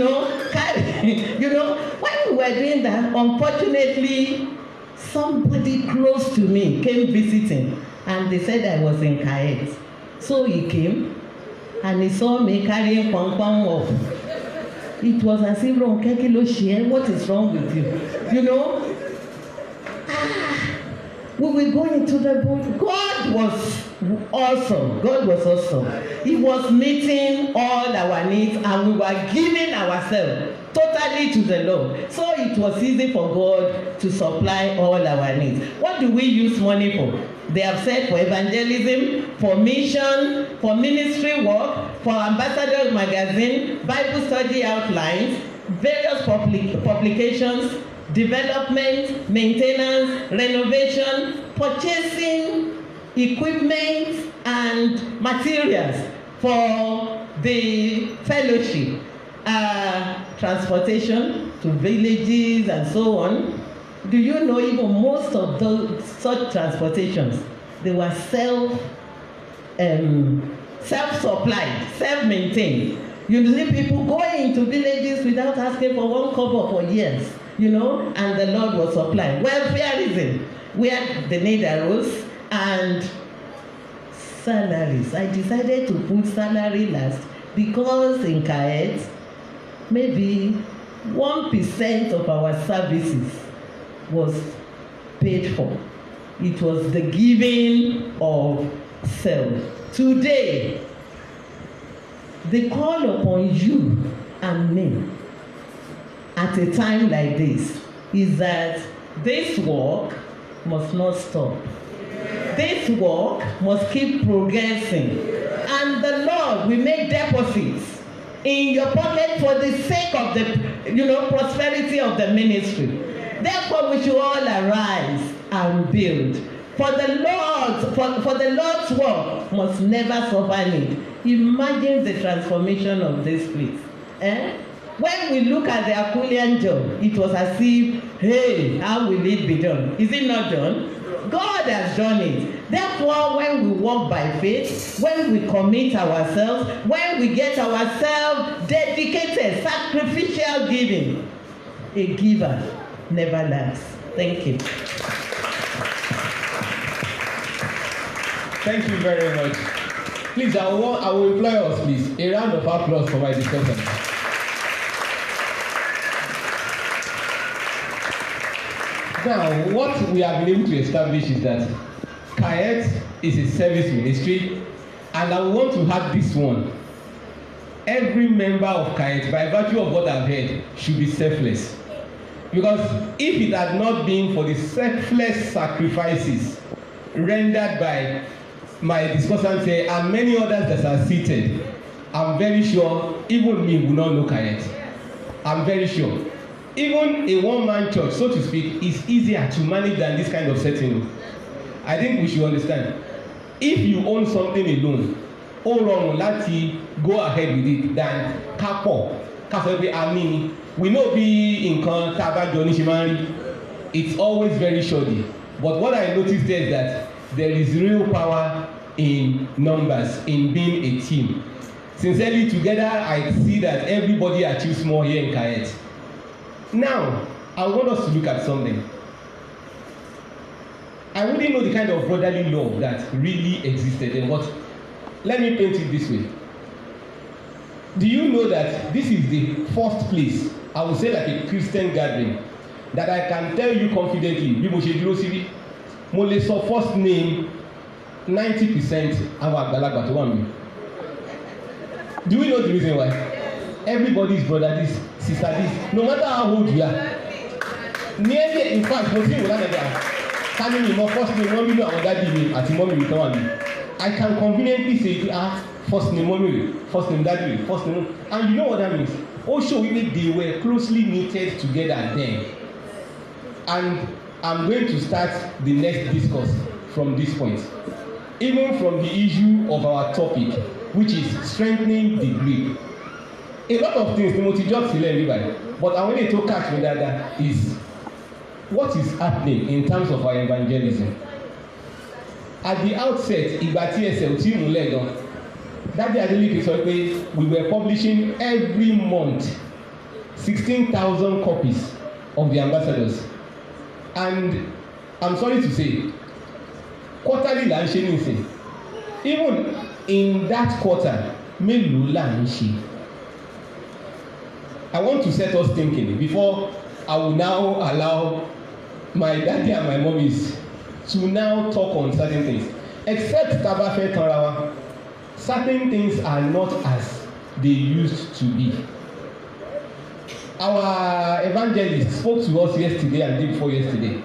we were doing that, unfortunately, somebody close to me came visiting, and they said I was in Kayet. So he came, and he saw me carrying pom-pom off. It was as if, what is wrong with you? We were going into the boat. God was awesome. God was awesome. He was meeting all our needs, and we were giving ourselves totally to the Lord. So it was easy for God to supply all our needs. What do we use money for? They have said for evangelism, for mission, for ministry work, for Ambassador Magazine, Bible study outlines, various publications, development, maintenance, renovation, purchasing equipment and materials for the fellowship, transportation to villages and so on. Do you know even most of those such transportations, they were self-supplied, self-maintained. You see people going into villages without asking for one kobo for years, you know, and the Lord was supplying. Welfareism, where the need arose, and salaries. I decided to put salary last because in Kaet, maybe 1% of our services was paid for. It was the giving of self. Today, the call upon you and me at a time like this is that this work must not stop. This work must keep progressing. And the Lord will make deposits in your pocket for the sake of the, prosperity of the ministry. Therefore, we should all arise and build. For the Lord's work must never suffer need. Imagine the transformation of this place. When we look at the Apulian job, it was as if, hey, how will it be done? Is it not done? God has done it. Therefore, when we walk by faith, when we commit ourselves, when we get ourselves dedicated, sacrificial giving, a giver never lacks. Thank you. Thank you very much. Please, I will employ us, please. A round of applause for my discussion. Now, what we have been able to establish is that Kaet is a service ministry, and I want to have this one. Every member of Kaet, by virtue of what I've heard, should be selfless. Because if it had not been for the selfless sacrifices rendered by my discussants here and many others that are seated, I'm very sure even me will not know Kaet. I'm very sure. Even a one-man church, so to speak, is easier to manage than this kind of setting. I think we should understand. If you own something alone, ó rọrùn láti go ahead with it than kápọ̀ káfẹ́ pé a ní ni. We know bí nǹkan tá a bá jọ ní ṣe máa ń rí. It's always very shoddy. But what I noticed there is that there is real power in numbers, in being a team. Sincerely, together, I see that everybody achieves more here in Kaet. Now, I want us to look at something. I wouldn't know the kind of brotherly love that really existed, but let me paint it this way. Do you know that this is the first place, I would say like a Christian gathering, that I can tell you confidently, bí mo ṣe dúró síbí, mo lè sọ first name 90% àwọn àgbàlagbà tó wà níbí. Do we know the reason why? Everybody is brother this, sister this, no matter how old you are. Nearly, in fact, mo ti wò lánàá kání mi mọ first name wọ́n bí lọ àwọn dáàdi mi àti mọ́mí mi tán wà mí. I can conveniently say first name mommy, first name daddy, first name, and you know what that means. Also, they were closely knitted together then. And I'm going to start the next discourse from this point. Even from the issue of our topic, which is strengthening the grip. A lot of things, Timothy just to learn everybody. But I want you to catch me that is what is happening in terms of our evangelism. At the outset, ìgbà tí ẹsẹ̀ ò tí mú lẹ́gàn, Daddy Adeleke sọ pé we were publishing every month 16,000 copies of the ambassadors, and I'm sorry to say quarterly là ń ṣe nísìn. Even in that quarter mélòó là ń ṣe. I want to set us thinking before I will now allow my daddy and my mommies to now talk on certain things. Except tabafe tanrawa, certain things are not as they used to be. Our evangelist spoke to us yesterday and day before yesterday.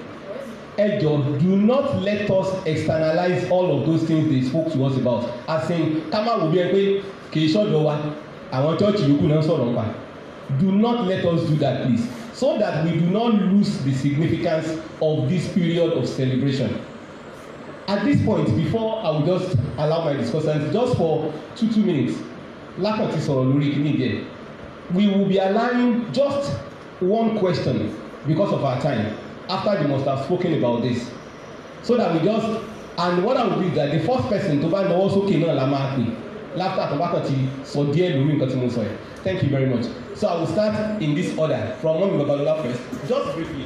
Ejo, do not let us externalize all of those things they spoke to us about. As in, kama wo bí ẹ pé kì í ṣọ́dọ̀ wa, àwọn church yòókù náà sọ̀rọ̀ nípa. Do not let us do that, please, so that we do not lose the significance of this period of celebration. at this point, before I will just allow my discussants, just for 2 minutes, lápẹ̀tì sọ̀rọ̀ lórí kìíní díẹ̀, we will be allowing just one question because of our time after they must have spoken about this, so that we just, and what I will do is that the first person tó bá náwó sókè náà la máa pè láfíà tó bá kàn ti sọ díẹ̀ lórí nǹkan tí mo sọ yẹn. Thank you very much. So I will start in this order from Mọ́mì Babalola first, just briefly.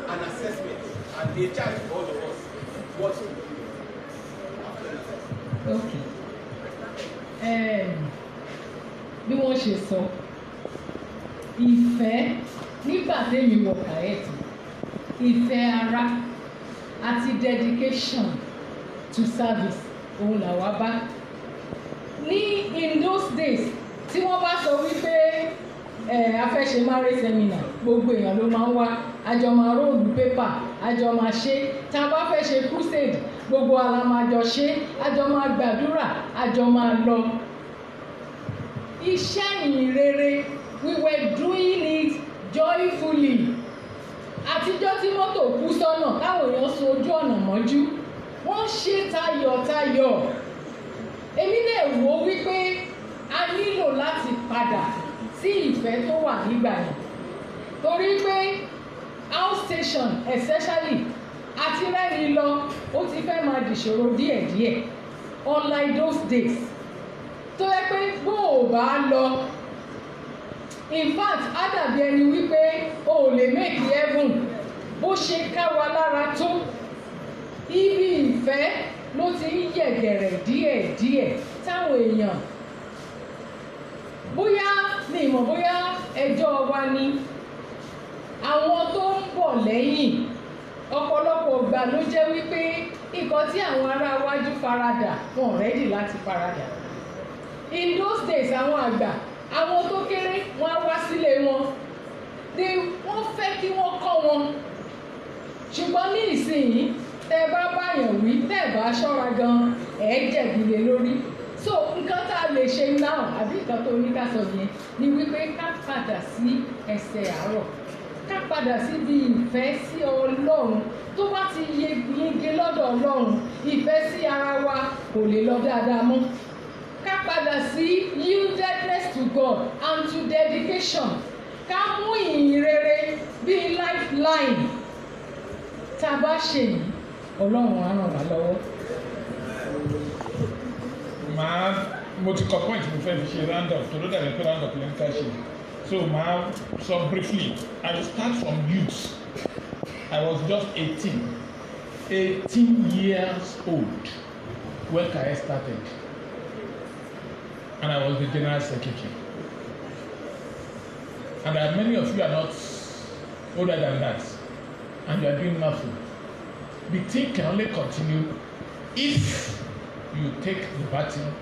An assessment and a charge for all of us. What? Okay. Bí wọ́n ṣe sọ, ìfẹ́ nígbà tẹ́mi wọ kàyẹ́tì, ìfẹ́ ara àti dedication to service òun làwa bá. Ní in those days tí wọ́n bá sọ wípé a fẹ́ ṣe marriage seminar, gbogbo èèyàn ló máa ń wá, àjọ máa róòlù pépà, àjọ máa ṣe, tá a bá fẹ́ ṣe crusade, gbogbo ara máa jọ ṣe, àjọ máa gbàdúrà, àjọ máa lọ. Iṣẹ́ ìyìn rere, we were doing it joyfully. Àtijọ́ tí mọ́tò kú sọ́nà táwọn èèyàn sun ojú ọ̀nà mọ́jú, wọ́n ṣe tayọ̀tayọ̀. Èmi náà wò wípé a nílò láti padà sí ìfẹ́ tó wà nígbà yẹn. Torí pé outstation especially àti rẹ́rìn lọ ó ti fẹ́ máa dìṣòro díẹ̀díẹ̀, unlike those days. Tó yẹ pé bó o bá lọ, in fact á dàbí ẹni wípé o ò lè make heaven bó ṣe ká wa lára tó. Ibi ìfẹ́ ló ti ń yẹ̀gẹ̀rẹ̀ díẹ̀díẹ̀ táwọn èèyàn, bóyá mi mọ̀ bóyá ẹjọ́ wa ni àwọn tó ń bọ̀ lẹ́yìn, ọ̀pọ̀lọpọ̀ ìgbà ló jẹ́ wípé nǹkan tí àwọn ará iwájú faradà wọn ready láti faradà. In those days àwọn àgbà, àwọn tó kéré wọn á wá sílé wọn, wọ́n fẹ́ kí wọ́n kọ́ wọn. Ṣùgbọ́n ní ìsinyìí tẹ́ bá báyàn wí, tẹ́ bá ṣọ́ra gan jẹ̀bi lé lórí. So nǹkan tá a lè ṣe náà àbí nǹkan tó ní ká sọ yẹn ni wípé ká padà sí ẹsẹ̀ àárọ̀, ká padà síbi ìfẹ́ sí Ọlọ́run. Tó bá ti yege lọ́dọ̀ Ọlọ́run, ìfẹ́ sí ara wa kò lè lọ dáadáa mọ́. Ká padà sí yieldedness to God and to dedication. Ká mú ìyìn rere bíi lifeline. Tá a bá ṣe yìí, Ọlọ́run á ràn wá lọ́wọ́. Mo ti kọ point mo fẹ́ fi ṣe round up, tó ló dàbí pé round up lè ń ká ṣe. So so briefly, I will start from youth. I was just 18 years old when Kaye started, and I was the general secretary. And many of you are not older than that, and you are doing nothing. The thing can only continue if you take the baton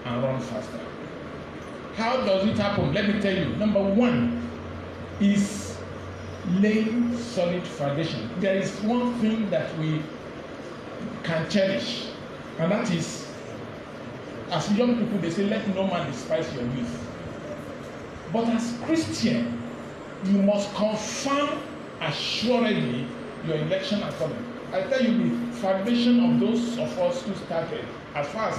and run faster. How does it happen? Let me tell you. Number one is laying solid foundation. There is one thing that we can cherish, and that is, as young people, they say, let no man despise your youth. But as Christian, you must confirm assuredly your election and coming. I tell you, the foundation of those of us who started, as far as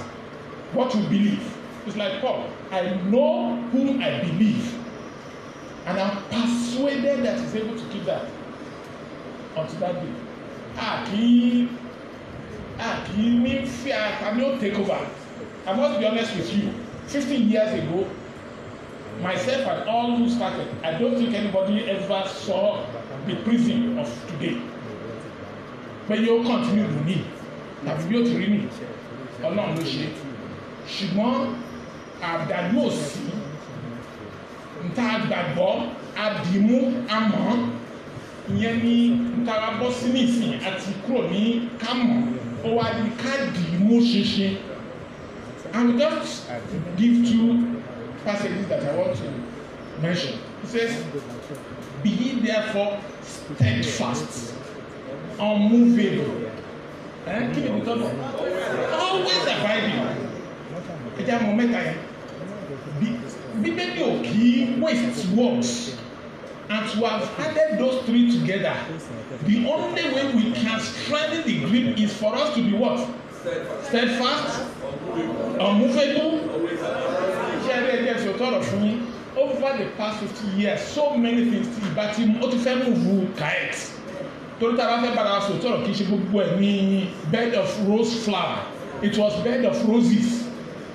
what we believe, it's like Paul. I know whom I believe, and I'm persuaded that he's able to keep that until that day. I will take over. I must be honest with you. 15 years ago, myself and all who started, I don't think anybody ever saw the prism of today. But you continue to need. Tàbí bí ó ti rí mi, Ọlọ́run ló ṣe. Ṣùgbọ́n àdàlú òsì, nta àgbàgbọ́, àdìmú, àmọ́, ìyẹn ni nta wa bọ́ sí nísìn àti kúrò ní kámọ̀, ó wá di kádìmú ṣinṣin. I will just give two passages that I want to mention. It says, be ye therefore steadfast, unmovable, always abiding. Ẹja mọ mẹ́ta yẹn. Bíbélì ò kì í waste words, and to have added those three together, the only way we can strengthen the grip is for us to be what? Steadfast, unmovable. Over the past 50 years, so many things but ó ti fẹ́ move kite. Torí tá a bá fẹ́ bára sọ tọrọ kì í ṣe gbogbo ẹ̀ ní bed of rose flower. It was bed of roses.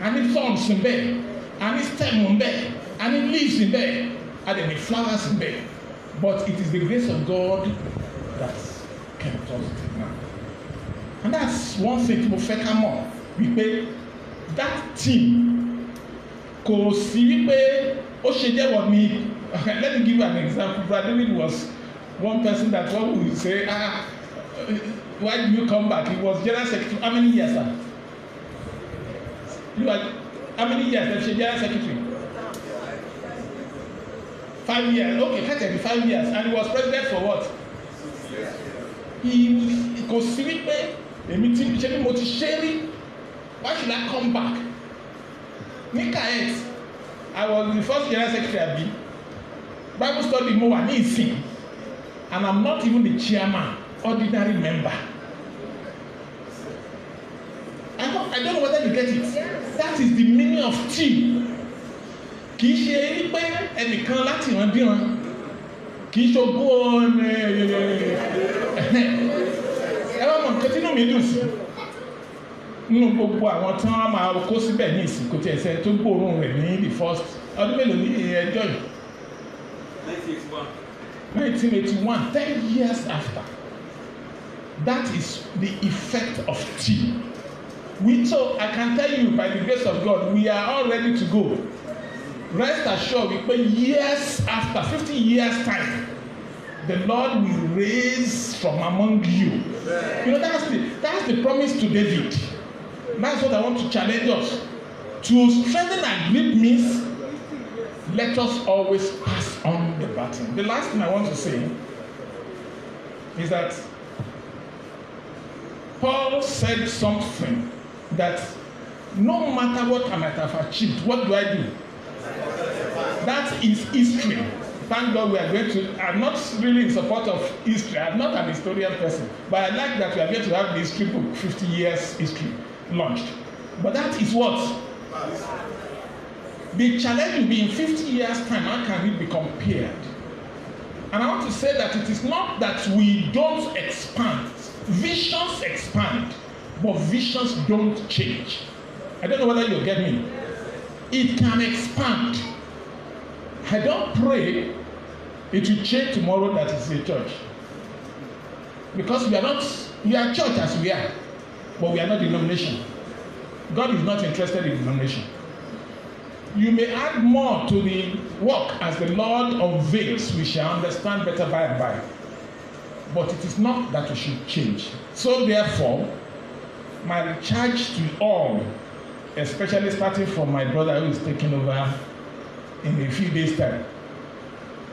And it thorns in bed, and it stem in bed, and it leaves in bed, and then the flowers in bed. But it is the grace of God that kept us now. And that's one thing to fẹ́ ká mọ̀ wípé that team kò sí wípé ó ṣe jẹ́wọ́ mi. Let me give you an example. Brother David was one person that one would say, why did you come back? He was general secretary. How many years, sir? You are, how many years have you general secretary? 5 years. Okay, catch 5 years. And he was president for what? He kò sí wípé èmi tí ṣe bí mo ti ṣe rí. Why should I come back? Ní Kaet, I was the first general secretary abi. Bible study mo wà ní ìsìn. And I'm not even the chairman, ordinary member. I don't know whether you get it. That is the meaning of team. Kì í ṣe pé ẹnìkan láti ìran díran. Kì í ṣogún ẹ wá mọ̀ nǹkan tí inú mi dùn sí. Nínú gbogbo àwọn tí wọ́n máa kó síbẹ̀ ní ìsìnkú tí ẹsẹ̀ tó gbóòórùn rẹ̀ ní the first ọdún mélòó ní ẹjọ́ yìí. 1981, 10 years after. That is the effect of team. So I can tell you by the grace of God, we are all ready to go. Rest assured, we pay years after, 50 years time, the Lord will raise from among you. You know, that's the promise to David. That's what I want to challenge us. To strengthen and grip means let us always pass on the baton. The last thing I want to say is that Paul said something that no matter what I might have achieved, what do I do? That is history. Thank God we are going to, I'm not really in support of history. I'm not an historian person, but I like that we are going to have the history book, 50 years history, launched. But that is what? The challenge will be in 50 years' time, how can it be compared? And I want to say that it is not that we don't expand. Visions expand, but visions don't change. I don't know whether you get me. It can expand. I don't pray it will change tomorrow that is a church. Because we are church as we are, but we are not denomination. God is not interested in denomination. You may add more to the work as the Lord unveils, we shall understand better by and by. But it is not that we should change. So therefore, my charge to all, especially starting from my brother who is taking over in a few days' time,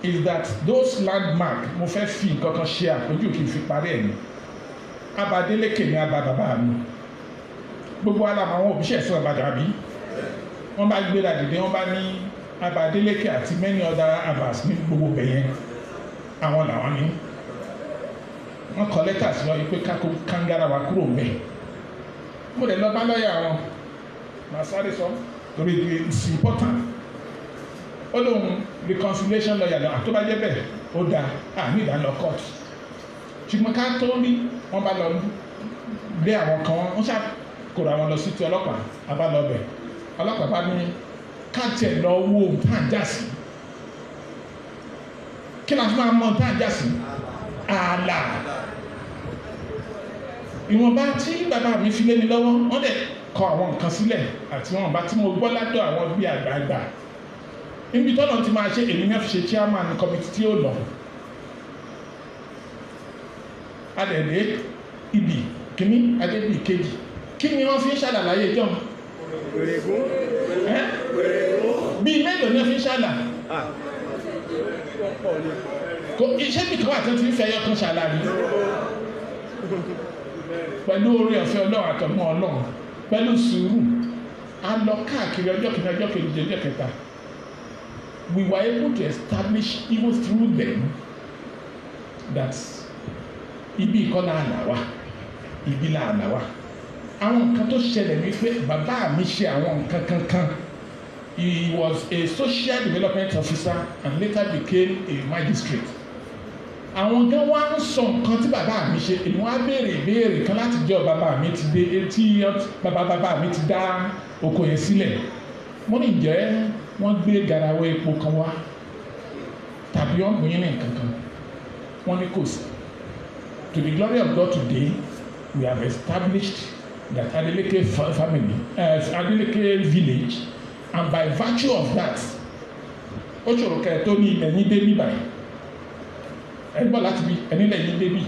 is that those landmark mo fẹ́ fi nǹkan kan ṣe àpèjú kì í fi parí ẹ̀ ní. Abadélékè ní abá bàbá mi. Gbogbo alámọ̀ àwọn òbí ṣẹ̀sán Ìbàdàn àbí. Wọ́n bá gbéra dìde wọ́n bá ní Abadélékè àti many other abas ní gbogbo bẹ̀yẹn. Àwọn làwọn ní. Wọ́n kọ lẹ́tà sí wọn pé kákó kángára wa kúrò mbẹ̀. Mo lè lọ bá lọ́ọ̀yà wọn. Màá sáré sọ torí it's important. Ó lóun reconciliation lawyer lọ àtọ́bá jẹ́ bẹ́ẹ̀ ó dáa ní ìdáná court. Ṣùgbọ́n ká tó ní wọ́n bá lọ lé àwọn kan wọ́n ṣàkóra wọn lọ sí ti ọlọ́pàá àbá lọ bẹ̀. Ọlọ́pàá bá ní káàtẹ̀ lọ wo tán já sí. Kí la fi máa mọ tán já sí? Ààlà. Ìwọ̀nba tí bàbá mi fi lé mi lọ́wọ́ wọ́n dẹ̀ kọ àwọn nǹkan sílẹ̀ àti wọn bá tí mo gbọ́ ládọ̀ àwọn bí àgbààgbà. Níbi tọ́nà ti máa ṣe èmi náà fi ṣe chairman committee tí ó lọ. Adẹ̀dẹ̀ ibì kíní adébì kejì. Kí ni wọ́n fi ń ṣàlàyé jọ? Bí mélòó ni wọ́n fi ń ṣàlà? Iṣẹ́ bí kan àti ti ń fẹ́ yọkan ṣàlàyé. Pẹ̀lú oore ọ̀fẹ́ Ọlọ́run àtọ̀mọ́ Ọlọ́run. Pẹ̀lú sùúrù. A lọ káàkiri ọjọ́ kìíní ọjọ́ kejì ọjọ́ kẹta. We were able to establish even through them that ibi ìkọlà àlàwà ìbílẹ̀ àdáwà àwọn nǹkan tó ṣẹlẹ̀ ní pé bàbá mi ṣe àwọn nǹkan kankan. He was a social development officer and later became a magistrate. Àwọn gan wá ń sọ nǹkan tí bàbá mi ṣe èmi wá béèrè ìbéèrè kan láti jọ bàbá mi ti dé tí bàbá mi ti dá oko yẹn sílẹ̀. Mo ní ǹjẹ́ wọ́n gbé garawa epo kan wá tàbí wọ́n gbìn ní nǹkan kan. Wọ́n ní kò sí. To the glory of God today, we have established that Adeleke family, Adeleke village, and by virtue of that, ó ṣòro kẹ́ tó ní ilẹ̀ yín débí báyìí. Ẹni bọ̀ láti bí ẹni ilẹ̀ yín débí.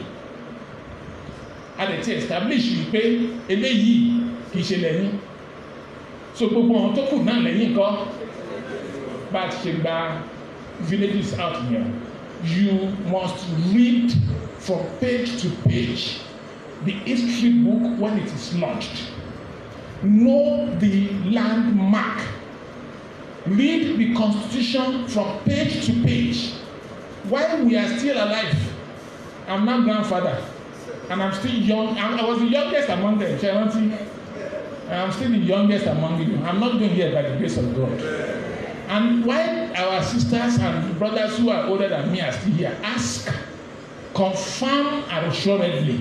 A lè ti establish wípé eléyìí kì í ṣe lẹ́yìn. So gbogbo àwọn tó kù náà lẹ́yìn kọ́ bá a ti ṣe gba villages out here. You must read from page to page the history book when it is launched. Know the landmark. Read the constitution from page to page. While we are still alive, I'm now grandfather, and I'm still young. I was the youngest among them. I'm still the youngest among you. I'm not doing here by the grace of God. And while our sisters and brothers who are older than me are still here, ask, confirm and assuredly,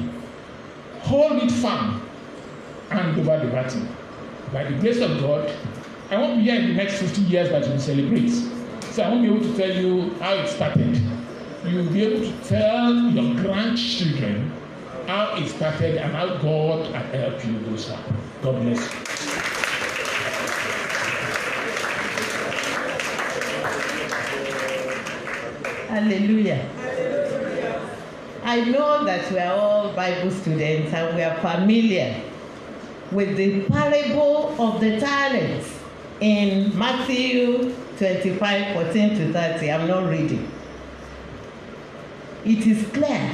hold it firm, and over the battle. By the grace of God, I won't be here in the next 50 years that we celebrate. So I won't be able to tell you how it started. You will be able to tell your grandchildren how it started and how God has helped you go far. God bless you. Hallelujah. I know that we are all Bible students and we are familiar with the parable of the talents in Matthew 25, 14 to 30. I'm not reading. It is clear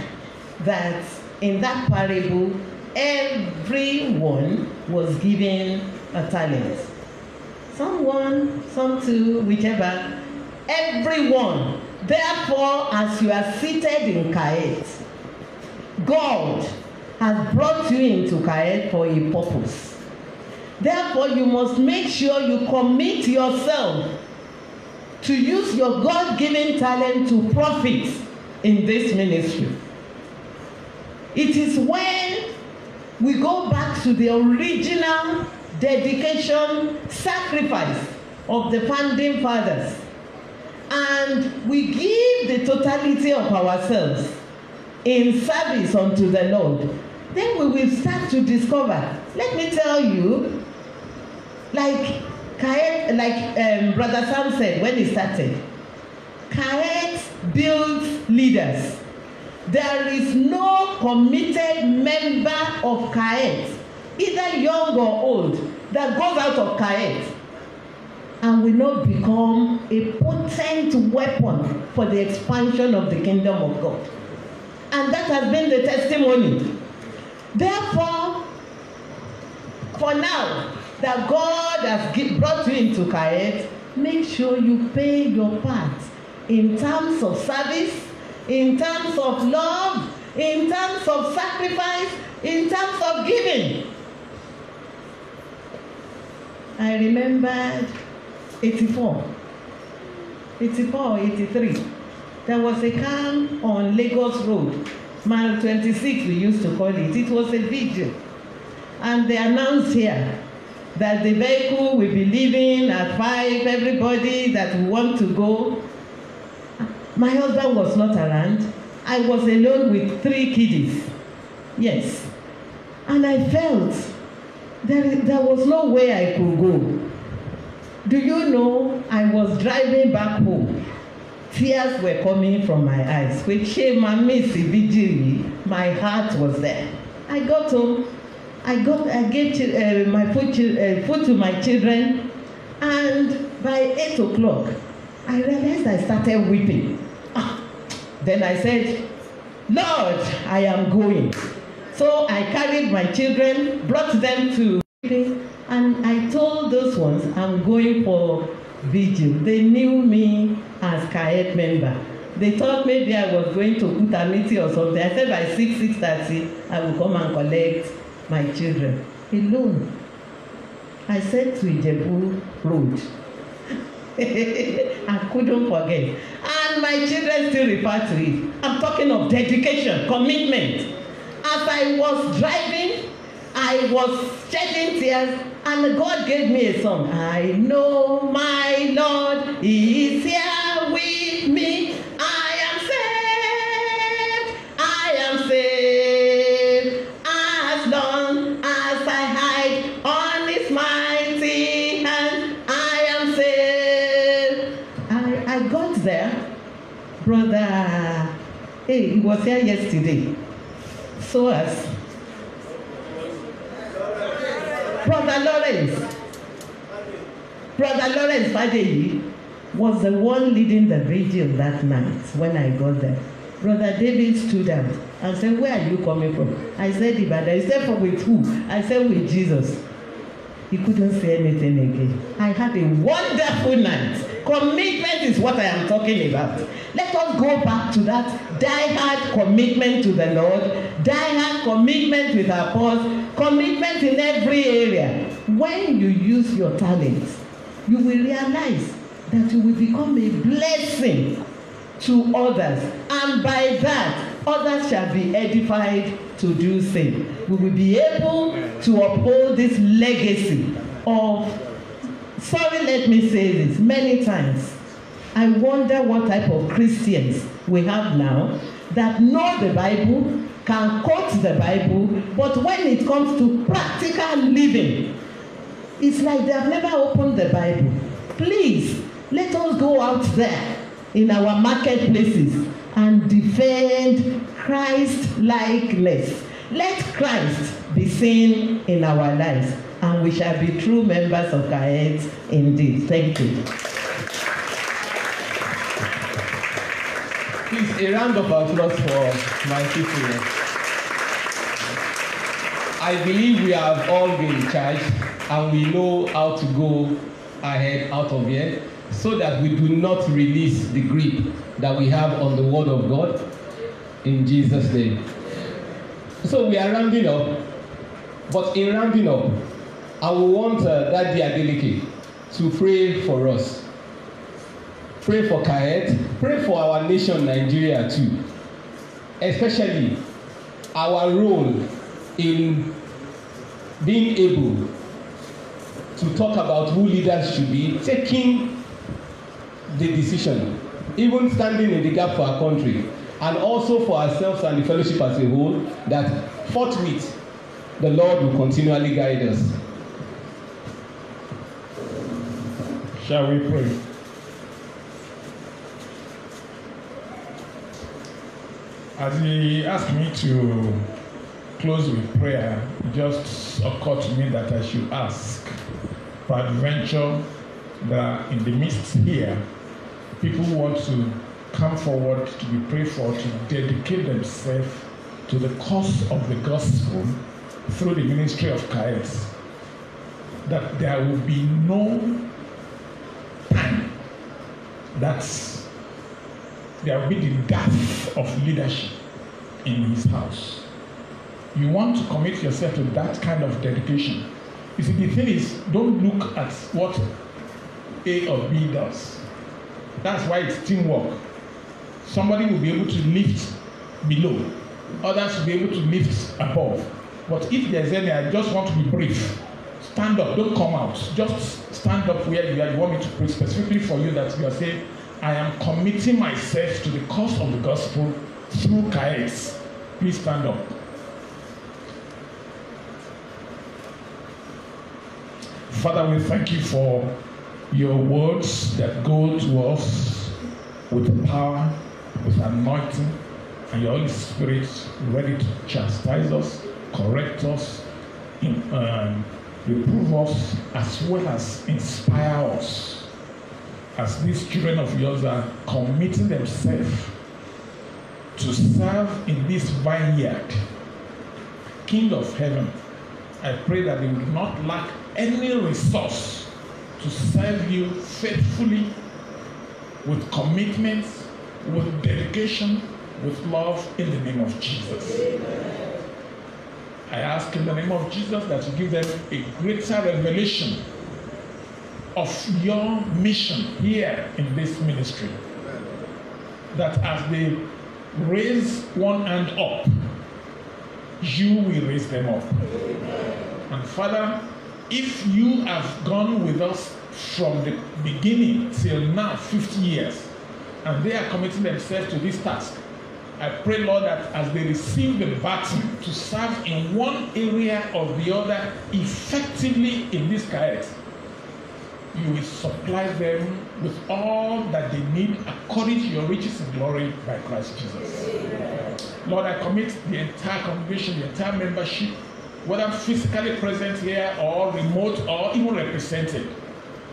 that in that parable, everyone was given a talent. Some one, some two, whichever. Everyone. Therefore, as you are seated in Kaet, God has brought you into Kaet for a purpose. Therefore, you must make sure you commit yourself to use your God-given talent to profit in this ministry. It is when we go back to the original dedication, sacrifice of the founding fathers, and we give the totality of ourselves in service unto the Lord, then we will start to discover. Let me tell you, like Brother Sam said when he started, Kaet builds leaders. There is no committed member of Kaet, either young or old, that goes out of Kaet and will not become a potent weapon for the expansion of the kingdom of God. And that has been the testimony. Therefore, for now that God has brought you into Kaet, make sure you pay your part in terms of service, in terms of love, in terms of sacrifice, in terms of giving. I remembered 84, 83. There was a camp on Lagos Road, Mile 26 we used to call it. It was a vigil. And they announced here that the vehicle will be leaving at 5, everybody that will want to go. My husband was not around. I was alone with 3 kiddies. Yes. And I felt there was no way I could go. Do you know, I was driving back home. Tears were coming from my eyes. With shame and mercy, vigil, my heart was there. I got home. I gave my food to my children, and by 8 o'clock, I realized I started weeping. Then I said, Lord, I am going. So I carried my children, brought them to, and I told those ones, I'm going for vigil. They knew me as Kaet member. They thought maybe I was going to put a meeting or something. I said by 6:30, I will come and collect my children. Alone. I said to Ijebu Road. I couldn't forget. And my children still refer to it. I'm talking of dedication, commitment. As I was driving, I was shedding tears, and God gave me a song. I know my Lord is here with me. I am saved as long as I hide on His mighty hand. I am saved. I got there, brother. Hey, he was here yesterday. So as Brother Lawrence Fadeyi was the one leading the vigil that night when I got there. Brother David stood out and said, "Where are you coming from?" I said, "Ibadan." He said, "From with who?" I said, "With Jesus." He couldn't say anything again. I had a wonderful night. Commitment is what I am talking about. Let us go back to that die-hard commitment to the Lord, die-hard commitment with our cause, commitment in every area. When you use your talents, you will realize that you will become a blessing to others, and by that, others shall be edified to do same. We will be able to uphold this legacy of, sorry, let me say this many times. I wonder what type of Christians we have now that know the Bible, can quote the Bible, but when it comes to practical living, it's like they have never opened the Bible. Please, let us go out there in our marketplaces and defend Christ-likeness. Let Christ be seen in our lives, and we shall be true members of Kaet indeed. Thank you. Please, a round of applause for my people. I believe we have all been charged and we know how to go ahead out of here so that we do not release the grip that we have on the Word of God in Jesus' name. So we are rounding up, but in rounding up, I will want Daddy Adeleke to pray for us. Pray for Kaet, pray for our nation, Nigeria too. Especially our role in being able to talk about who leaders should be, taking the decision, even standing in the gap for our country, and also for ourselves and the fellowship as a whole, that forthwith the Lord will continually guide us. Shall we pray? As he asked me to close with prayer, it just occurred to me that I should ask. Peradventure, that in the midst here, people want to come forward to be prayed for, to dedicate themselves to the cause of the gospel through the ministry of Kaet. That there will be no time that there will be the death of leadership in his house. You want to commit yourself to that kind of dedication. You see, the thing is, don't look at what A or B does. That's why it's teamwork. Somebody will be able to lift below. Others will be able to lift above. But if there's any, I just want to be brief. Stand up, don't come out. Just stand up where you are. You want me to pray specifically for you that you are saying, I am committing myself to the cause of the gospel through Kaet. Please stand up. Father, we thank you for your words that go to us with power, with anointing, and your Holy Spirit ready to chastise us, correct us, reprove us, as well as inspire us. As these children of yours are committing themselves to serve in this vineyard, King of heaven, I pray that they will not lack any resource to serve you faithfully with commitment, with dedication, with love, in the name of Jesus. I ask in the name of Jesus that you give them a greater revelation of your mission here in this ministry. That as they raise one hand up, you will raise them up. And Father, if you have gone with us from the beginning till now, 50 years, and they are committing themselves to this task, I pray, Lord, that as they receive the baton to serve in one area or the other effectively in this careers, you will supply them with all that they need according to your riches and glory by Christ Jesus. Lord, I commit the entire congregation, the entire membership, whether physically present here or remote or even represented.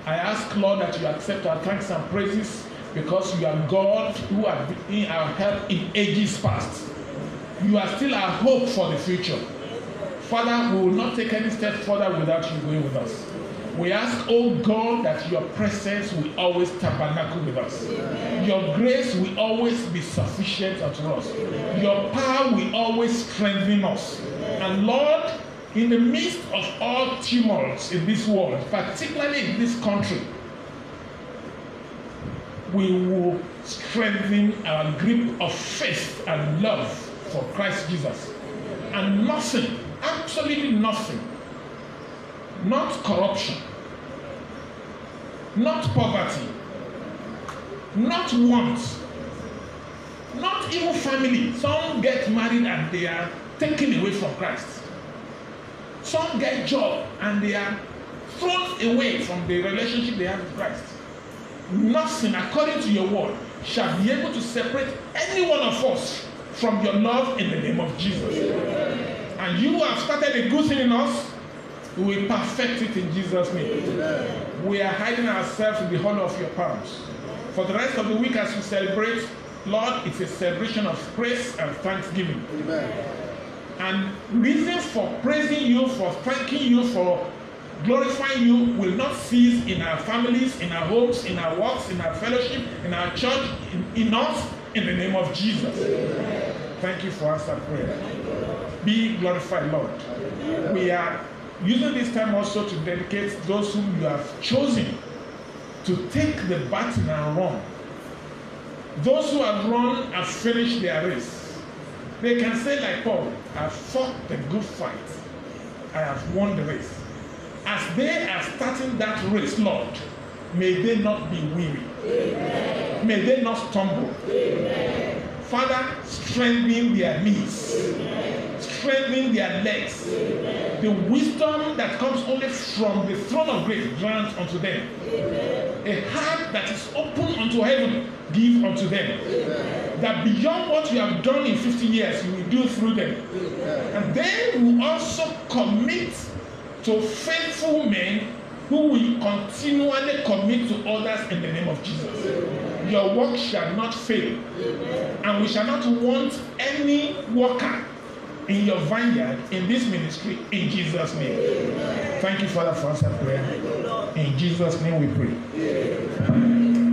I ask, Lord, that you accept our thanks and praises because you are God who has been our help in ages past. You are still our hope for the future. Father, we will not take any step further without you going with us. We ask, oh God, that your presence will always tabernacle with us. Your grace will always be sufficient unto us. Your power will always strengthen us. And Lord, in the midst of all tumults in this world, particularly in this country, we will strengthen our grip of faith and love for Christ Jesus. And nothing, absolutely nothing, not corruption, not poverty, not want, not even family. Some get married and they are taken away from Christ. Some get job and they are thrown away from the relationship they have with Christ. Nothing, according to your word, shall be able to separate any one of us from your love in the name of Jesus. And you have started a good thing in us, we will perfect it in Jesus' name. We are hiding ourselves in the hollow of your palms. For the rest of the week as we celebrate, Lord, it's a celebration of praise and thanksgiving. And reason for praising you, for thanking you, for glorifying you will not cease in our families, in our homes, in our works, in our fellowship, in our church, in us, in the name of Jesus. Thank you for answered prayer. Be glorified, Lord. We are using this time also to dedicate those whom you have chosen to take the baton and run. Those who have run have finished their race. They can say like Paul, I have fought the good fight. I have won the race. As they are starting that race, Lord, may they not be weary. Amen. May they not stumble. Amen. Father, strengthen their knees. Amen. Strengthen their legs. Amen. The wisdom that comes only from the throne of grace grant unto them. Amen. A heart that is open unto heaven, give unto them. Amen. That beyond what you have done in 50 years, you will do through them. Amen. And they will also commit to faithful men who will continually commit to others in the name of Jesus. Amen. Your work shall not fail. Amen. And we shall not want any worker in your vineyard, in this ministry, in Jesus' name. Amen. Thank you, Father, for answered prayer. In Jesus' name we pray. Amen.